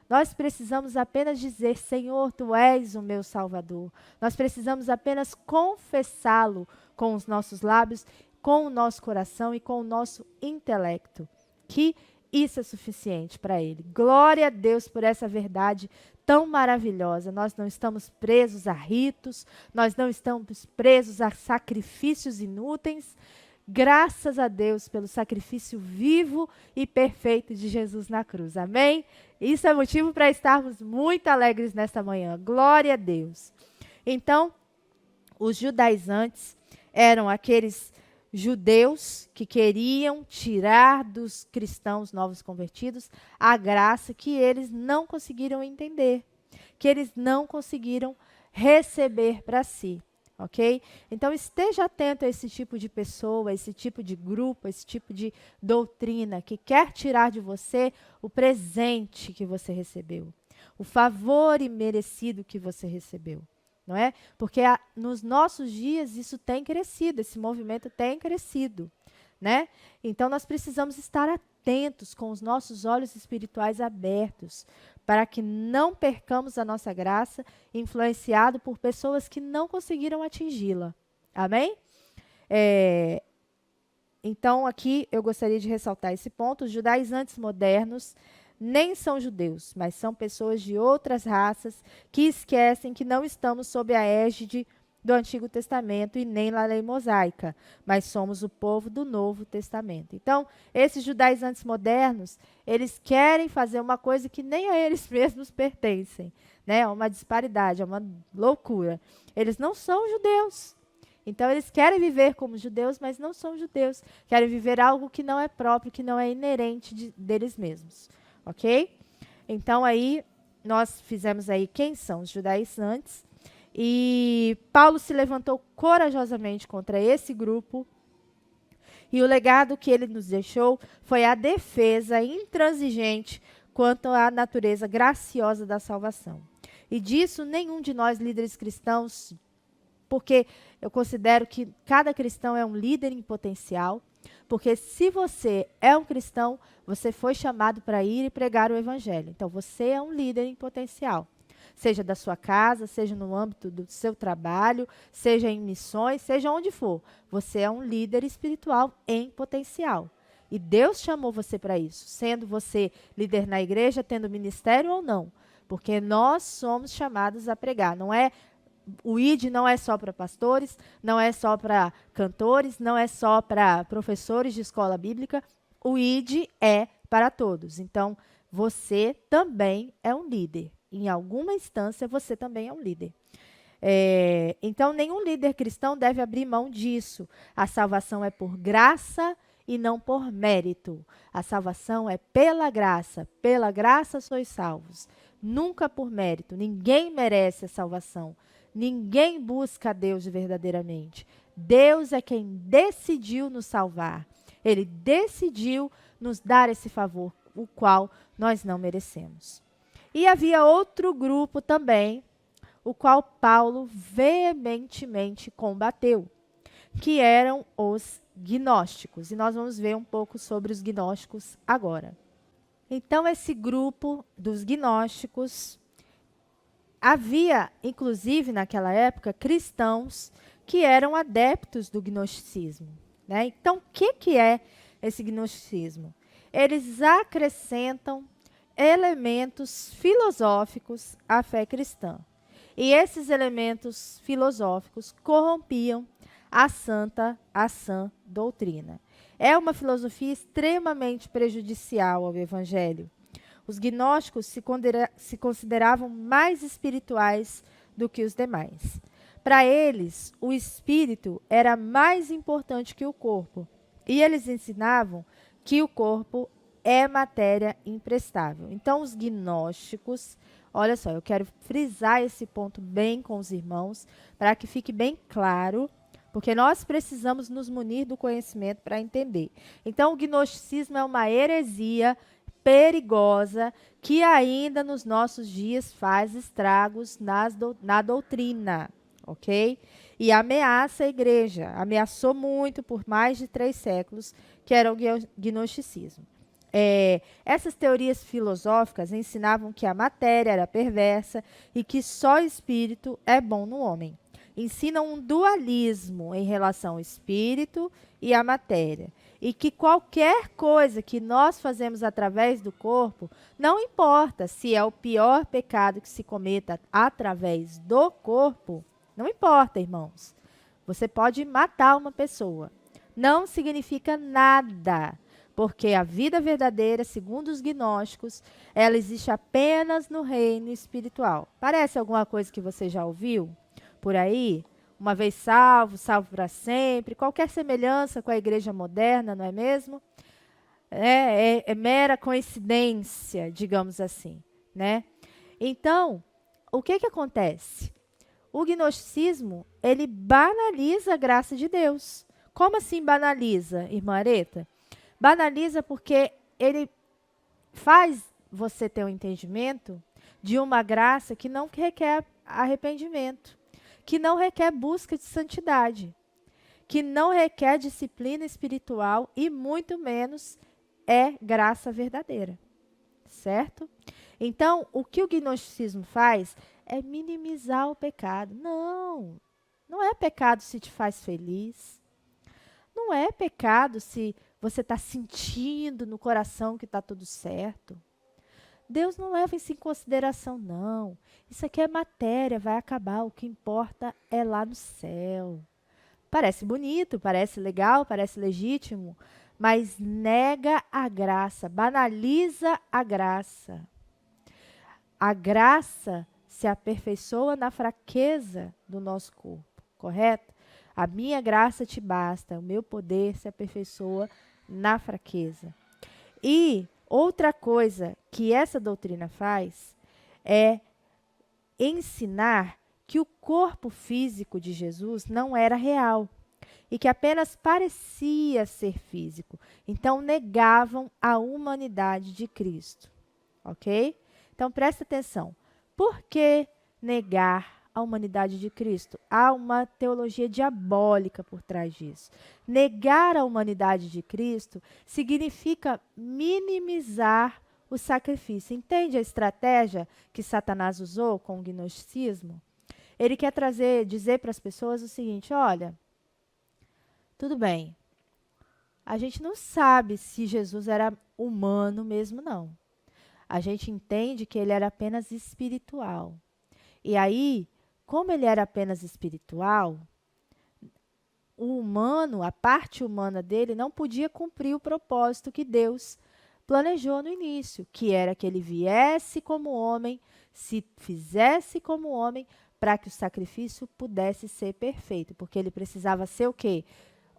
Nós precisamos apenas dizer, Senhor, Tu és o meu Salvador. Nós precisamos apenas confessá-lo com os nossos lábios, com o nosso coração e com o nosso intelecto. Que isso é suficiente para Ele. Glória a Deus por essa verdade tão maravilhosa. Nós não estamos presos a ritos, nós não estamos presos a sacrifícios inúteis. Graças a Deus pelo sacrifício vivo e perfeito de Jesus na cruz. Amém? Isso é motivo para estarmos muito alegres nesta manhã. Glória a Deus. Então, os judaizantes eram aqueles judeus que queriam tirar dos cristãos novos convertidos a graça que eles não conseguiram entender, que eles não conseguiram receber para si. Ok? Então, esteja atento a esse tipo de pessoa, esse tipo de grupo, esse tipo de doutrina que quer tirar de você o presente que você recebeu, o favor imerecido que você recebeu, não é? Porque nos nossos dias isso tem crescido, esse movimento tem crescido, né? Então, nós precisamos estar atentos, com os nossos olhos espirituais abertos, para que não percamos a nossa graça, influenciado por pessoas que não conseguiram atingi-la. Amém? Então, aqui eu gostaria de ressaltar esse ponto. Os judaizantes modernos nem são judeus, mas são pessoas de outras raças que esquecem que não estamos sob a égide do Antigo Testamento e nem na lei mosaica, mas somos o povo do Novo Testamento. Então, esses judaizantes modernos, eles querem fazer uma coisa que nem a eles mesmos pertencem, né? É uma disparidade, é uma loucura. Eles não são judeus. Então, eles querem viver como judeus, mas não são judeus. Querem viver algo que não é próprio, que não é inerente deles mesmos. Ok? Então, aí, nós fizemos aí quem são os judaizantes. E Paulo se levantou corajosamente contra esse grupo. E o legado que ele nos deixou foi a defesa intransigente quanto à natureza graciosa da salvação. E disso nenhum de nós líderes cristãos, porque eu considero que cada cristão é um líder em potencial, porque se você é um cristão, você foi chamado para ir e pregar o evangelho. Então, você é um líder em potencial. Seja da sua casa, seja no âmbito do seu trabalho, seja em missões, seja onde for. Você é um líder espiritual em potencial. E Deus chamou você para isso, sendo você líder na igreja, tendo ministério ou não. Porque nós somos chamados a pregar. O ID não é só para pastores, não é só para cantores, não é só para professores de escola bíblica. O ID é para todos. Então, você também é um líder. Em alguma instância, você também é um líder. Então, nenhum líder cristão deve abrir mão disso. A salvação é por graça e não por mérito. A salvação é pela graça sois salvos, nunca por mérito. Ninguém merece a salvação, ninguém busca a Deus verdadeiramente. Deus é quem decidiu nos salvar. Ele decidiu nos dar esse favor, o qual nós não merecemos. E havia outro grupo também, o qual Paulo veementemente combateu, que eram os gnósticos. E nós vamos ver um pouco sobre os gnósticos agora. Então, esse grupo dos gnósticos, havia, inclusive, naquela época, cristãos que eram adeptos do gnosticismo, né? Então, o que é esse gnosticismo? Eles acrescentam elementos filosóficos à fé cristã. E esses elementos filosóficos corrompiam a sã doutrina. É uma filosofia extremamente prejudicial ao evangelho. Os gnósticos se consideravam mais espirituais do que os demais. Para eles, o espírito era mais importante que o corpo. E eles ensinavam que o corpo é matéria imprestável. Então, os gnósticos, olha só, eu quero frisar esse ponto bem com os irmãos, para que fique bem claro, porque nós precisamos nos munir do conhecimento para entender. Então, o gnosticismo é uma heresia perigosa que ainda nos nossos dias faz estragos na doutrina, ok? E ameaça a igreja, ameaçou muito por mais de 3 séculos, que era o gnosticismo. Essas teorias filosóficas ensinavam que a matéria era perversa e que só o espírito é bom no homem. Ensinam um dualismo em relação ao espírito e à matéria. E que qualquer coisa que nós fazemos através do corpo, não importa se é o pior pecado que se cometa através do corpo, não importa, irmãos. Você pode matar uma pessoa. Não significa nada. Porque a vida verdadeira, segundo os gnósticos, ela existe apenas no reino espiritual. Parece alguma coisa que você já ouviu por aí? Uma vez salvo, salvo para sempre. Qualquer semelhança com a igreja moderna, não é mesmo? É mera coincidência, digamos assim, né? Então, o que acontece? O gnosticismo, ele banaliza a graça de Deus. Como assim banaliza, irmã Areta? Banaliza porque ele faz você ter um entendimento de uma graça que não requer arrependimento, que não requer busca de santidade, que não requer disciplina espiritual e muito menos é graça verdadeira, certo? Então, o que o gnosticismo faz é minimizar o pecado. Não é pecado se te faz feliz. Não é pecado se você está sentindo no coração que está tudo certo. Deus não leva isso em consideração, não. Isso aqui é matéria, vai acabar. O que importa é lá no céu. Parece bonito, parece legal, parece legítimo, mas nega a graça, banaliza a graça. A graça se aperfeiçoa na fraqueza do nosso corpo, correto? A minha graça te basta, o meu poder se aperfeiçoa na fraqueza. E outra coisa que essa doutrina faz é ensinar que o corpo físico de Jesus não era real e que apenas parecia ser físico. Então, negavam a humanidade de Cristo, ok? Então, presta atenção. Por que negar a humanidade de Cristo? Há uma teologia diabólica por trás disso. Negar a humanidade de Cristo significa minimizar o sacrifício. Entende a estratégia que Satanás usou com o gnosticismo? Ele quer dizer para as pessoas o seguinte: olha, tudo bem, a gente não sabe se Jesus era humano mesmo, não. A gente entende que ele era apenas espiritual. E aí, como ele era apenas espiritual, o humano, a parte humana dele, não podia cumprir o propósito que Deus planejou no início, que era que ele viesse como homem, se fizesse como homem, para que o sacrifício pudesse ser perfeito. Porque ele precisava ser o quê?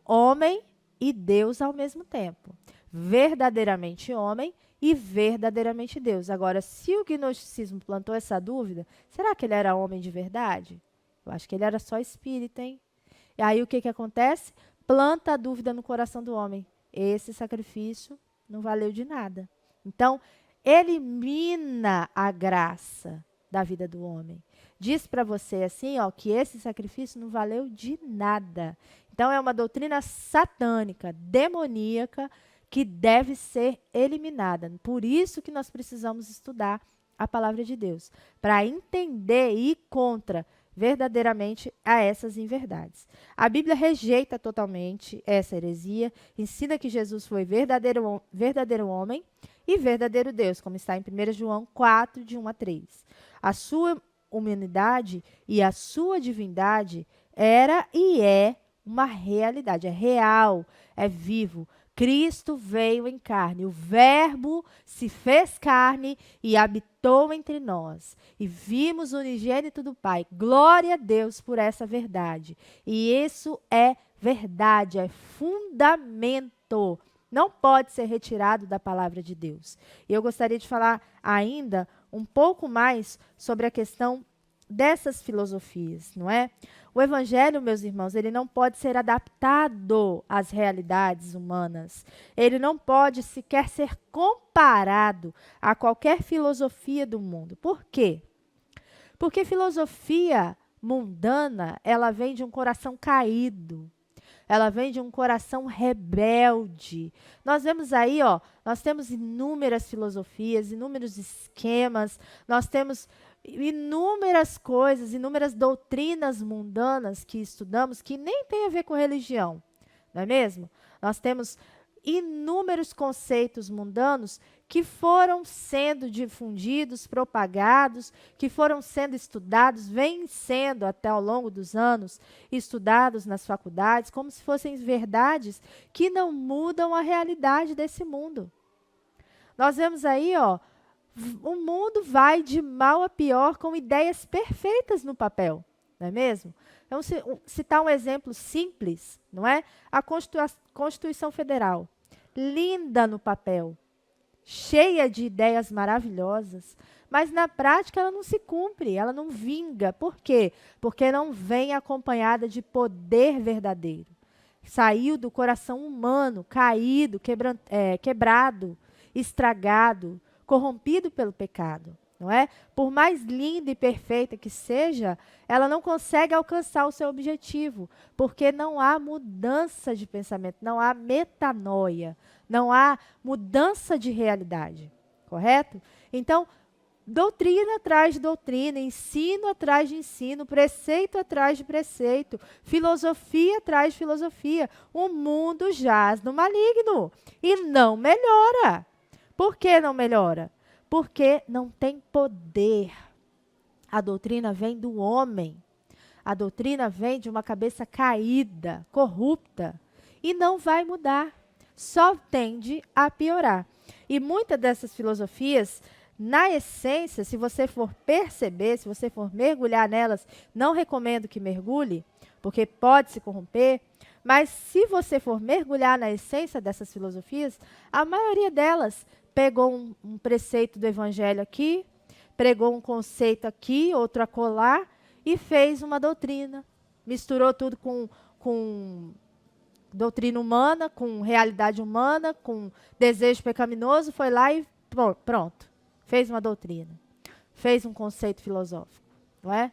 Homem e Deus ao mesmo tempo. Verdadeiramente homem e verdadeiramente Deus. Agora, se o gnosticismo plantou essa dúvida, será que ele era homem de verdade? Eu acho que ele era só espírito, hein? E aí o que acontece? Planta a dúvida no coração do homem. Esse sacrifício não valeu de nada. Então, elimina a graça da vida do homem. Diz para você assim, ó, que esse sacrifício não valeu de nada. Então, é uma doutrina satânica, demoníaca, que deve ser eliminada. Por isso que nós precisamos estudar a palavra de Deus, para entender e ir contra verdadeiramente a essas inverdades. A Bíblia rejeita totalmente essa heresia, ensina que Jesus foi verdadeiro homem e verdadeiro Deus, como está em 1 João 4, de 1 a 3. A sua humanidade e a sua divindade era e é uma realidade, é real, é vivo. Cristo veio em carne, o Verbo se fez carne e habitou entre nós. E vimos o unigênito do Pai. Glória a Deus por essa verdade. E isso é verdade, é fundamento. Não pode ser retirado da palavra de Deus. E eu gostaria de falar ainda um pouco mais sobre a questão dessas filosofias, não é? O evangelho, meus irmãos, ele não pode ser adaptado às realidades humanas. Ele não pode sequer ser comparado a qualquer filosofia do mundo. Por quê? Porque filosofia mundana, ela vem de um coração caído. Ela vem de um coração rebelde. Nós vemos aí, ó, nós temos inúmeras filosofias, inúmeros esquemas, nós temos inúmeras coisas, inúmeras doutrinas mundanas que estudamos que nem tem a ver com religião, não é mesmo? Nós temos inúmeros conceitos mundanos que foram sendo difundidos, propagados, que foram sendo estudados, vêm sendo até ao longo dos anos estudados nas faculdades, como se fossem verdades que não mudam a realidade desse mundo. Nós vemos aí, ó, o mundo vai de mal a pior com ideias perfeitas no papel, não é mesmo? Então, citar um exemplo simples, não é? A Constituição Federal, linda no papel, cheia de ideias maravilhosas, mas na prática ela não se cumpre, ela não vinga. Por quê? Porque não vem acompanhada de poder verdadeiro. Saiu do coração humano, caído, quebrado, estragado, corrompido pelo pecado, não é? Por mais linda e perfeita que seja, ela não consegue alcançar o seu objetivo, porque não há mudança de pensamento, não há metanoia, não há mudança de realidade, correto? Então, doutrina atrás de doutrina, ensino atrás de ensino, preceito atrás de preceito, filosofia atrás de filosofia. O mundo jaz no maligno e não melhora. Por que não melhora? Porque não tem poder. A doutrina vem do homem. A doutrina vem de uma cabeça caída, corrupta, e não vai mudar. Só tende a piorar. E muitas dessas filosofias, na essência, se você for perceber, se você for mergulhar nelas, não recomendo que mergulhe, porque pode se corromper, mas se você for mergulhar na essência dessas filosofias, a maioria delas pegou um preceito do evangelho aqui, pregou um conceito aqui, outro acolá, e fez uma doutrina. Misturou tudo com doutrina humana, com realidade humana, com desejo pecaminoso, foi lá e pronto. Fez uma doutrina. Fez um conceito filosófico, não é?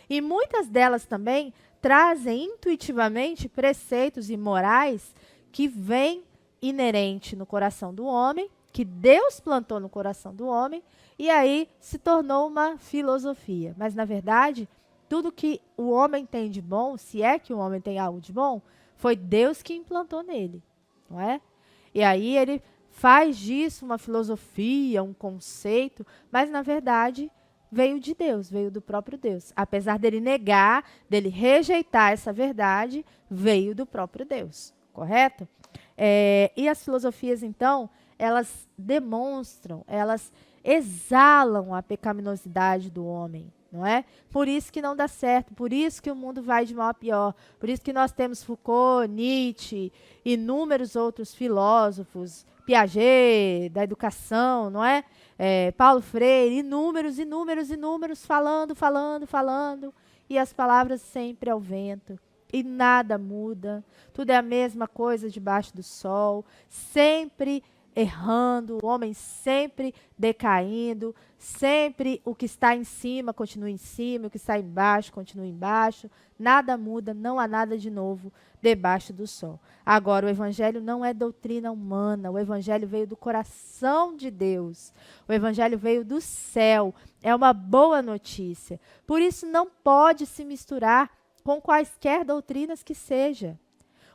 E muitas delas também trazem intuitivamente preceitos e morais que vêm inerente no coração do homem, que Deus plantou no coração do homem, e aí se tornou uma filosofia. Mas, na verdade, tudo que o homem tem de bom, se é que o homem tem algo de bom, foi Deus que implantou nele, não é? E aí ele faz disso uma filosofia, um conceito, mas, na verdade, veio de Deus, veio do próprio Deus. Apesar dele negar, dele rejeitar essa verdade, veio do próprio Deus, correto? E as filosofias, então, elas demonstram, elas exalam a pecaminosidade do homem, não é? Por isso que não dá certo, por isso que o mundo vai de mal a pior, por isso que nós temos Foucault, Nietzsche, inúmeros outros filósofos, Piaget, da educação, não é? Paulo Freire, inúmeros, falando, e as palavras sempre ao vento, e nada muda, tudo é a mesma coisa debaixo do sol, sempre errando, o homem sempre decaindo, sempre o que está em cima continua em cima, o que está embaixo continua embaixo, nada muda, não há nada de novo debaixo do sol. Agora, o evangelho não é doutrina humana, o evangelho veio do coração de Deus, o evangelho veio do céu, é uma boa notícia. Por isso, não pode se misturar com quaisquer doutrinas que seja.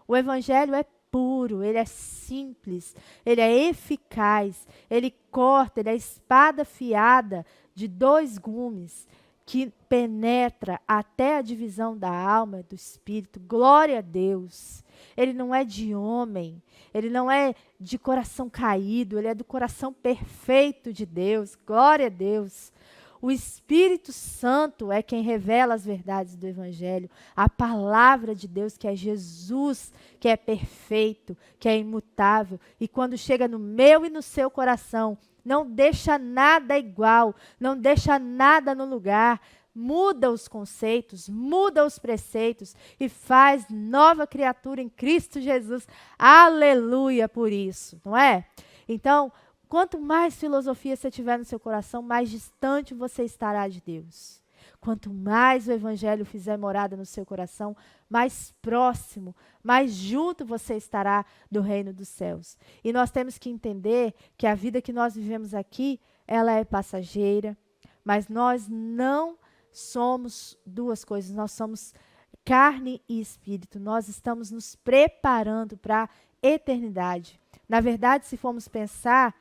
O evangelho é puro, ele é simples, ele é eficaz, ele corta, ele é a espada afiada de 2 gumes que penetra até a divisão da alma e do espírito. Glória a Deus. Ele não é de homem, ele não é de coração caído, ele é do coração perfeito de Deus. Glória a Deus. O Espírito Santo é quem revela as verdades do Evangelho. A palavra de Deus, que é Jesus, que é perfeito, que é imutável. E quando chega no meu e no seu coração, não deixa nada igual, não deixa nada no lugar. Muda os conceitos, muda os preceitos e faz nova criatura em Cristo Jesus. Aleluia por isso, não é? Então, quanto mais filosofia você tiver no seu coração, mais distante você estará de Deus. Quanto mais o evangelho fizer morada no seu coração, mais próximo, mais junto você estará do reino dos céus. E nós temos que entender que a vida que nós vivemos aqui, ela é passageira, mas nós não somos 2 coisas, nós somos carne e espírito. Nós estamos nos preparando para a eternidade. Na verdade, se formos pensar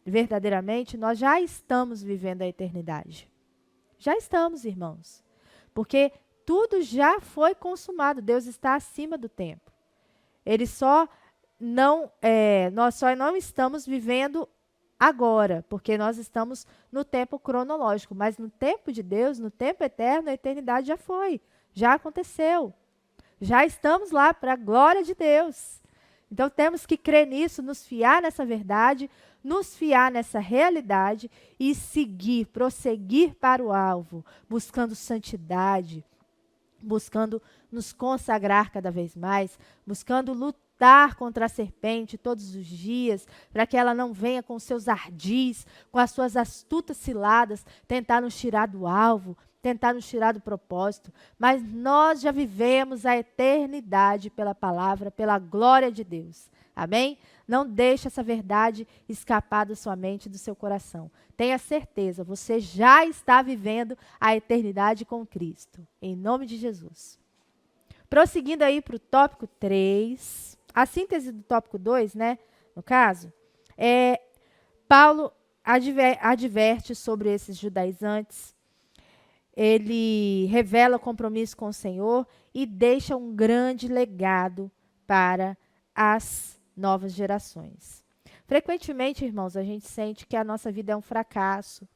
verdadeiramente, nós já estamos vivendo a eternidade. Já estamos, irmãos. Porque tudo já foi consumado. Deus está acima do tempo. Nós só não estamos vivendo agora, porque nós estamos no tempo cronológico. Mas no tempo de Deus, no tempo eterno, a eternidade já foi. Já aconteceu. Já estamos lá para a glória de Deus. Então temos que crer nisso, nos fiar nessa verdade, nos fiar nessa realidade e seguir, prosseguir para o alvo, buscando santidade, buscando nos consagrar cada vez mais, buscando lutar contra a serpente todos os dias, para que ela não venha com seus ardis, com as suas astutas ciladas, tentar nos tirar do alvo, tentar nos tirar do propósito, mas nós já vivemos a eternidade pela palavra, pela glória de Deus. Amém? Não deixe essa verdade escapar da sua mente e do seu coração. Tenha certeza, você já está vivendo a eternidade com Cristo. Em nome de Jesus. Prosseguindo aí para o tópico 3, a síntese do tópico 2, né, no caso, Paulo adverte sobre esses judaizantes. Ele revela o compromisso com o Senhor e deixa um grande legado para as novas gerações. Frequentemente, irmãos, a gente sente que a nossa vida é um fracasso,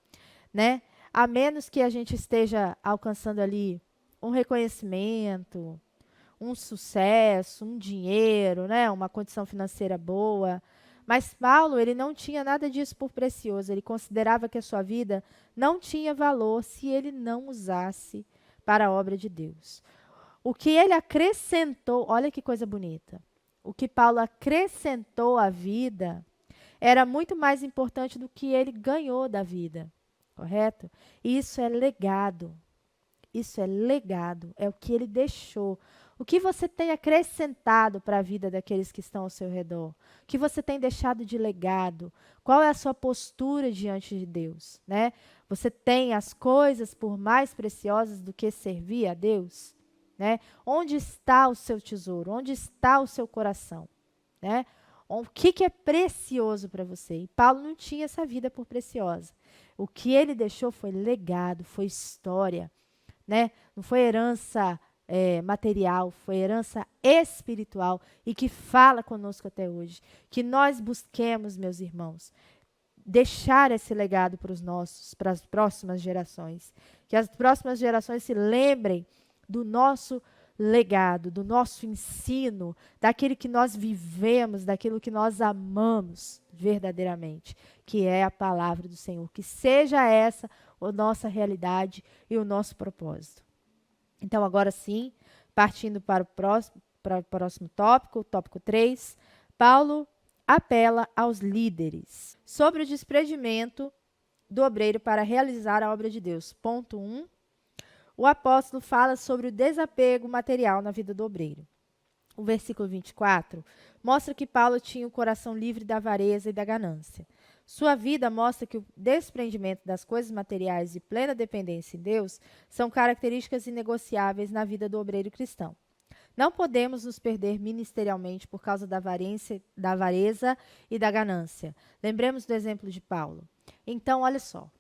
né? A menos que a gente esteja alcançando ali um reconhecimento, um sucesso, um dinheiro, né? Uma condição financeira boa. Mas Paulo, ele não tinha nada disso por precioso. Ele considerava que a sua vida não tinha valor se ele não usasse para a obra de Deus. O que ele acrescentou, olha que coisa bonita. O que Paulo acrescentou à vida era muito mais importante do que ele ganhou da vida, correto? Isso é legado. Isso é legado, é o que ele deixou. O que você tem acrescentado para a vida daqueles que estão ao seu redor? O que você tem deixado de legado? Qual é a sua postura diante de Deus, né? Você tem as coisas por mais preciosas do que servir a Deus, né? Onde está o seu tesouro? Onde está o seu coração, né? O que é precioso para você? E Paulo não tinha essa vida por preciosa. O que ele deixou foi legado, foi história, né? Não foi herança material, foi herança espiritual e que fala conosco até hoje. Que nós busquemos, meus irmãos, deixar esse legado para as próximas gerações. Que as próximas gerações se lembrem do nosso legado, do nosso ensino, daquilo que nós vivemos, daquilo que nós amamos verdadeiramente, que é a palavra do Senhor. Que seja essa a nossa realidade e o nosso propósito. Então, agora sim, partindo para o próximo tópico, o tópico 3, Paulo apela aos líderes sobre o desprendimento do obreiro para realizar a obra de Deus. Ponto 1. O apóstolo fala sobre o desapego material na vida do obreiro. O versículo 24 mostra que Paulo tinha o coração livre da avareza e da ganância. Sua vida mostra que o desprendimento das coisas materiais e plena dependência em Deus são características inegociáveis na vida do obreiro cristão. Não podemos nos perder ministerialmente por causa da avareza e da ganância. Lembremos do exemplo de Paulo. Então, olha só.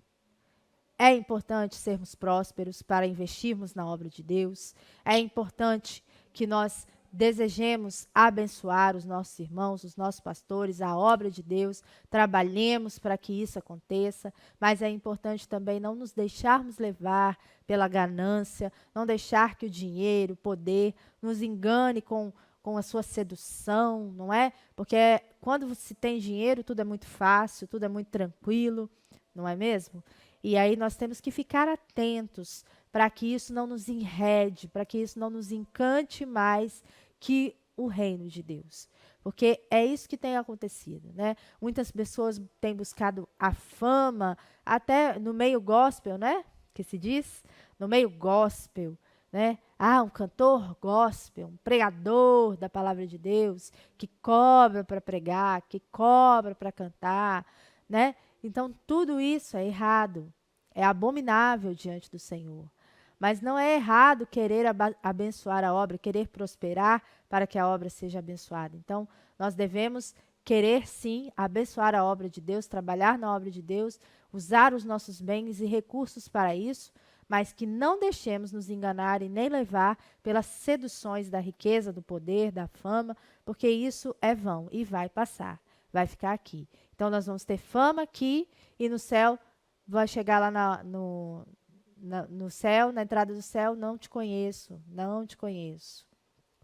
É importante sermos prósperos para investirmos na obra de Deus. É importante que nós desejemos abençoar os nossos irmãos, os nossos pastores, a obra de Deus. Trabalhemos para que isso aconteça. Mas é importante também não nos deixarmos levar pela ganância, não deixar que o dinheiro, o poder, nos engane com a sua sedução, não é? Porque quando se tem dinheiro, tudo é muito fácil, tudo é muito tranquilo, não é mesmo? E aí nós temos que ficar atentos para que isso não nos enrede, para que isso não nos encante mais que o reino de Deus. Porque é isso que tem acontecido, né? Muitas pessoas têm buscado a fama, até no meio gospel, né? Que se diz, no meio gospel, né? Ah, um cantor gospel, um pregador da palavra de Deus, que cobra para pregar, que cobra para cantar, né? Então, tudo isso é errado, é abominável diante do Senhor. Mas não é errado querer abençoar a obra, querer prosperar para que a obra seja abençoada. Então, nós devemos querer, sim, abençoar a obra de Deus, trabalhar na obra de Deus, usar os nossos bens e recursos para isso, mas que não deixemos nos enganar e nem levar pelas seduções da riqueza, do poder, da fama, porque isso é vão e vai passar, vai ficar aqui. Então, nós vamos ter fama aqui e no céu, vai chegar lá no céu, na entrada do céu, não te conheço,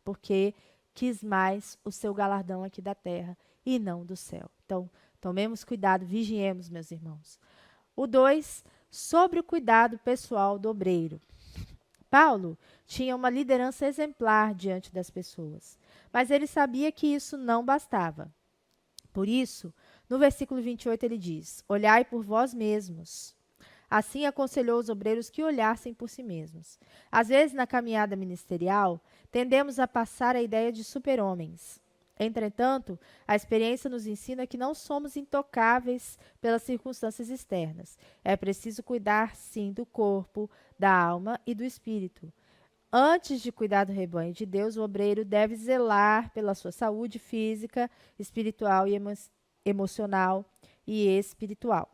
porque quis mais o seu galardão aqui da terra e não do céu. Então, tomemos cuidado, vigiemos, meus irmãos. O 2, sobre o cuidado pessoal do obreiro. Paulo tinha uma liderança exemplar diante das pessoas, mas ele sabia que isso não bastava. Por isso, no versículo 28 ele diz: olhai por vós mesmos. Assim aconselhou os obreiros que olhassem por si mesmos. Às vezes, na caminhada ministerial, tendemos a passar a ideia de super-homens. Entretanto, a experiência nos ensina que não somos intocáveis pelas circunstâncias externas. É preciso cuidar, sim, do corpo, da alma e do espírito. Antes de cuidar do rebanho de Deus, o obreiro deve zelar pela sua saúde física, espiritual e emocional e espiritual.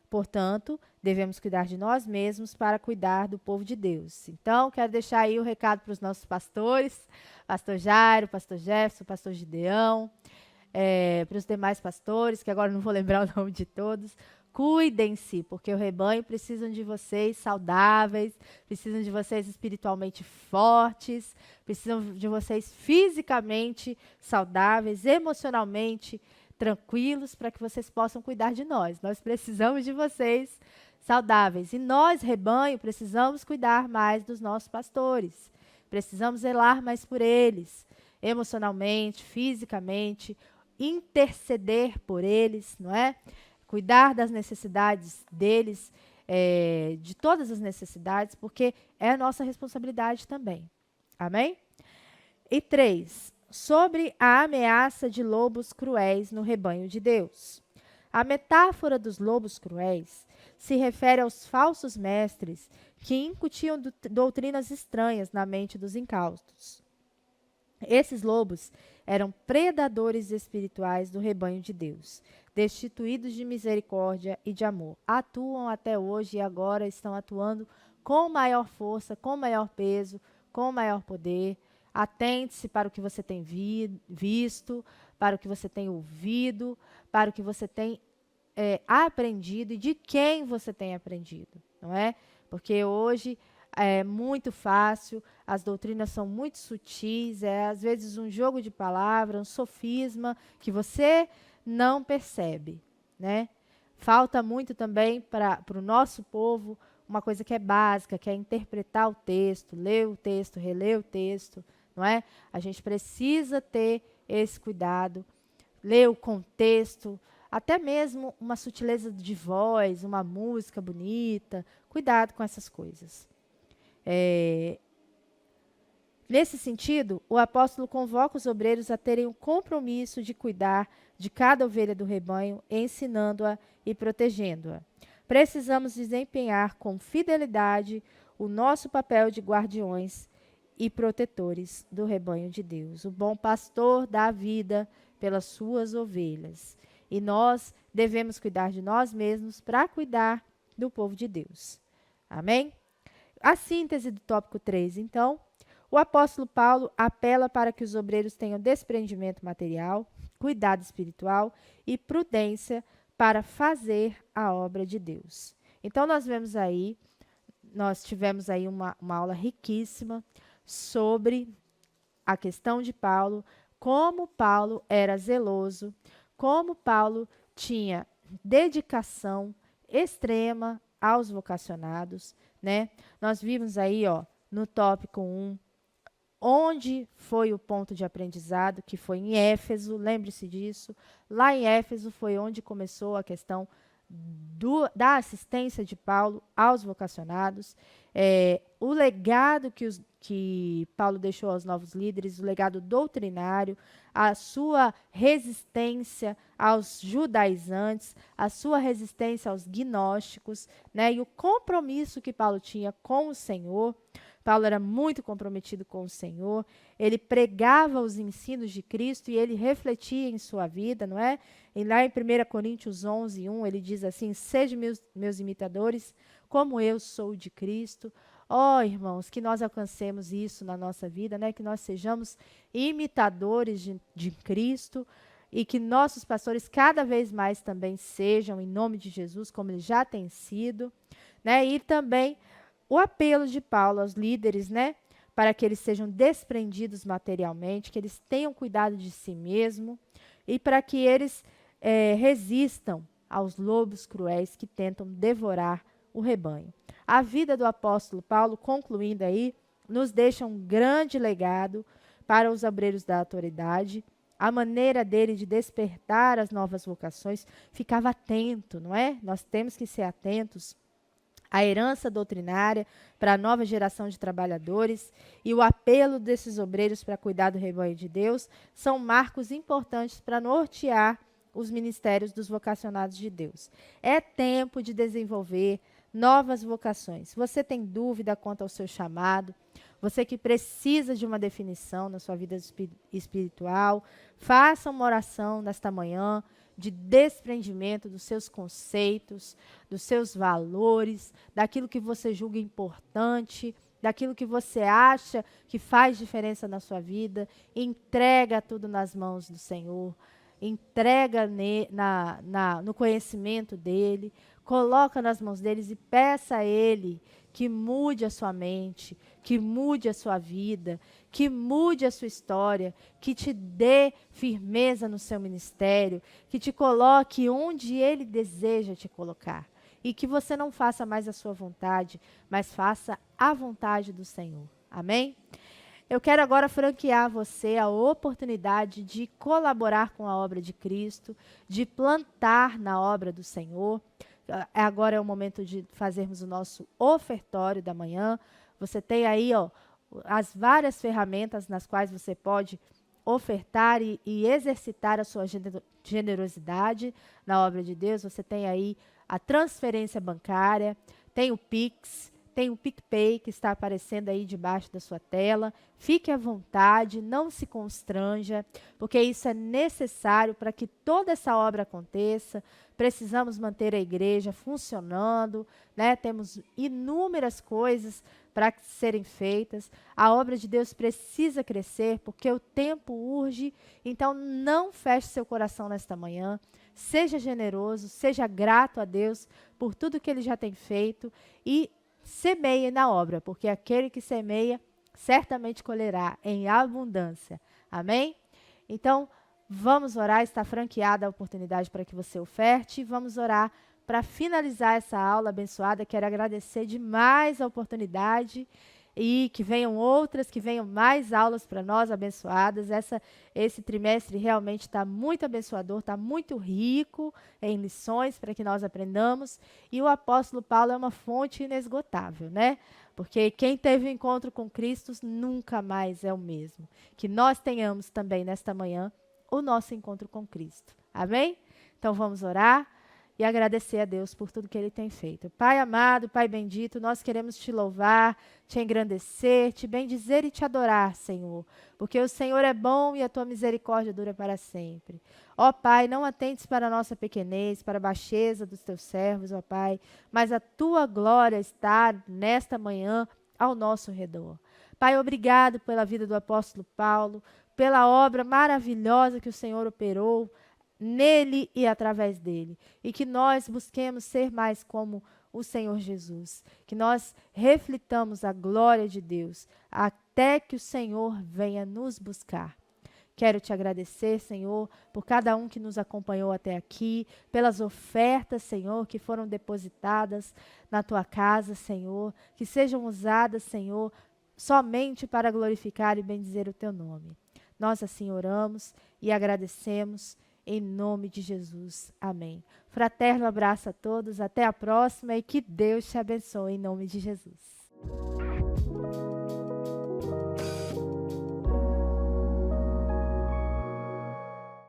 Portanto, devemos cuidar de nós mesmos para cuidar do povo de Deus. Então, quero deixar aí o recado para os nossos pastores, pastor Jairo, pastor Jefferson, pastor Gideão, para os demais pastores, que agora não vou lembrar o nome de todos. Cuidem-se, porque o rebanho precisa de vocês saudáveis, precisam de vocês espiritualmente fortes, precisam de vocês fisicamente saudáveis, emocionalmente tranquilos, para que vocês possam cuidar de nós. Nós precisamos de vocês saudáveis. E nós, rebanho, precisamos cuidar mais dos nossos pastores. Precisamos zelar mais por eles, emocionalmente, fisicamente, interceder por eles, não é? Cuidar das necessidades deles, de todas as necessidades, porque é a nossa responsabilidade também. Amém? E 3, sobre a ameaça de lobos cruéis no rebanho de Deus. A metáfora dos lobos cruéis se refere aos falsos mestres que incutiam doutrinas estranhas na mente dos incautos. Esses lobos eram predadores espirituais do rebanho de Deus, destituídos de misericórdia e de amor. Atuam até hoje e agora estão atuando com maior força, com maior peso, com maior poder. Atente-se para o que você tem visto, para o que você tem ouvido, para o que você tem aprendido e de quem você tem aprendido, não é? Porque hoje é muito fácil, as doutrinas são muito sutis, às vezes um jogo de palavras, um sofisma que você não percebe, né? Falta muito também para o nosso povo uma coisa que é básica, que é interpretar o texto, ler o texto, reler o texto, não é? A gente precisa ter esse cuidado, ler o contexto, até mesmo uma sutileza de voz, uma música bonita, cuidado com essas coisas. Nesse sentido, o apóstolo convoca os obreiros a terem o compromisso de cuidar de cada ovelha do rebanho, ensinando-a e protegendo-a. Precisamos desempenhar com fidelidade o nosso papel de guardiões e protetores do rebanho de Deus. O bom pastor dá a vida pelas suas ovelhas. E nós devemos cuidar de nós mesmos para cuidar do povo de Deus. Amém? A síntese do tópico 3, então. O apóstolo Paulo apela para que os obreiros tenham desprendimento material, cuidado espiritual e prudência para fazer a obra de Deus. Então, nós tivemos aí uma aula riquíssima sobre a questão de Paulo, como Paulo era zeloso, como Paulo tinha dedicação extrema aos vocacionados, né? Nós vimos aí, no tópico 1, onde foi o ponto de aprendizado, que foi em Éfeso, lembre-se disso. Lá em Éfeso foi onde começou a questão da assistência de Paulo aos vocacionados, o legado que Paulo deixou aos novos líderes, o legado doutrinário, a sua resistência aos judaizantes, a sua resistência aos gnósticos, né, e o compromisso que Paulo tinha com o Senhor. Paulo era muito comprometido com o Senhor, ele pregava os ensinos de Cristo e ele refletia em sua vida, não é? E lá em 1 Coríntios 11, 1, ele diz assim: sejam meus imitadores, como eu sou de Cristo. Irmãos, que nós alcancemos isso na nossa vida, né? Que nós sejamos imitadores de Cristo e que nossos pastores cada vez mais também sejam, em nome de Jesus, como eles já têm sido, né? E também o apelo de Paulo aos líderes, né, para que eles sejam desprendidos materialmente, que eles tenham cuidado de si mesmo e para que eles resistam aos lobos cruéis que tentam devorar o rebanho. A vida do apóstolo Paulo, concluindo aí, nos deixa um grande legado para os obreiros da autoridade. A maneira dele de despertar as novas vocações, ficava atento, não é? Nós temos que ser atentos a herança doutrinária para a nova geração de trabalhadores e o apelo desses obreiros para cuidar do rebanho de Deus são marcos importantes para nortear os ministérios dos vocacionados de Deus. É tempo de desenvolver novas vocações. Você tem dúvida quanto ao seu chamado? Você que precisa de uma definição na sua vida espiritual, faça uma oração nesta manhã de desprendimento dos seus conceitos, dos seus valores, daquilo que você julga importante, daquilo que você acha que faz diferença na sua vida. Entrega tudo nas mãos do Senhor, entrega no conhecimento dEle, coloca nas mãos deles e peça a Ele que mude a sua mente, que mude a sua vida, que mude a sua história, que te dê firmeza no seu ministério, que te coloque onde Ele deseja te colocar. E que você não faça mais a sua vontade, mas faça a vontade do Senhor. Amém? Eu quero agora franquear a você a oportunidade de colaborar com a obra de Cristo, de plantar na obra do Senhor. Agora é o momento de fazermos o nosso ofertório da manhã. Você tem aí, as várias ferramentas nas quais você pode ofertar e exercitar a sua generosidade na obra de Deus. Você tem aí a transferência bancária, tem o Pix, tem o PicPay que está aparecendo aí debaixo da sua tela. Fique à vontade, não se constranja, porque isso é necessário para que toda essa obra aconteça. Precisamos manter a igreja funcionando, né? Temos inúmeras coisas para serem feitas. A obra de Deus precisa crescer, porque o tempo urge. Então, não feche seu coração nesta manhã. Seja generoso, seja grato a Deus por tudo que Ele já tem feito e semeie na obra, porque aquele que semeia certamente colherá em abundância. Amém? Então, vamos orar, está franqueada a oportunidade para que você oferte. Vamos orar para finalizar essa aula abençoada. Quero agradecer demais a oportunidade e que venham outras, que venham mais aulas para nós abençoadas. Esse trimestre realmente está muito abençoador, está muito rico em lições para que nós aprendamos. E o apóstolo Paulo é uma fonte inesgotável, né? Porque quem teve o encontro com Cristo nunca mais é o mesmo. Que nós tenhamos também nesta manhã o nosso encontro com Cristo. Amém? Então vamos orar e agradecer a Deus por tudo que Ele tem feito. Pai amado, Pai bendito, nós queremos Te louvar, Te engrandecer, Te bendizer e Te adorar, Senhor, porque o Senhor é bom e a Tua misericórdia dura para sempre. Ó Pai, não atentes para a nossa pequenez, para a baixeza dos Teus servos, ó Pai, mas a Tua glória está nesta manhã ao nosso redor. Pai, obrigado pela vida do apóstolo Paulo, pela obra maravilhosa que o Senhor operou nele e através dele. E que nós busquemos ser mais como o Senhor Jesus. Que nós reflitamos a glória de Deus até que o Senhor venha nos buscar. Quero te agradecer, Senhor, por cada um que nos acompanhou até aqui, pelas ofertas, Senhor, que foram depositadas na tua casa, Senhor, que sejam usadas, Senhor, somente para glorificar e bendizer o teu nome. Nós assim oramos e agradecemos em nome de Jesus. Amém. Fraterno abraço a todos, até a próxima e que Deus te abençoe em nome de Jesus.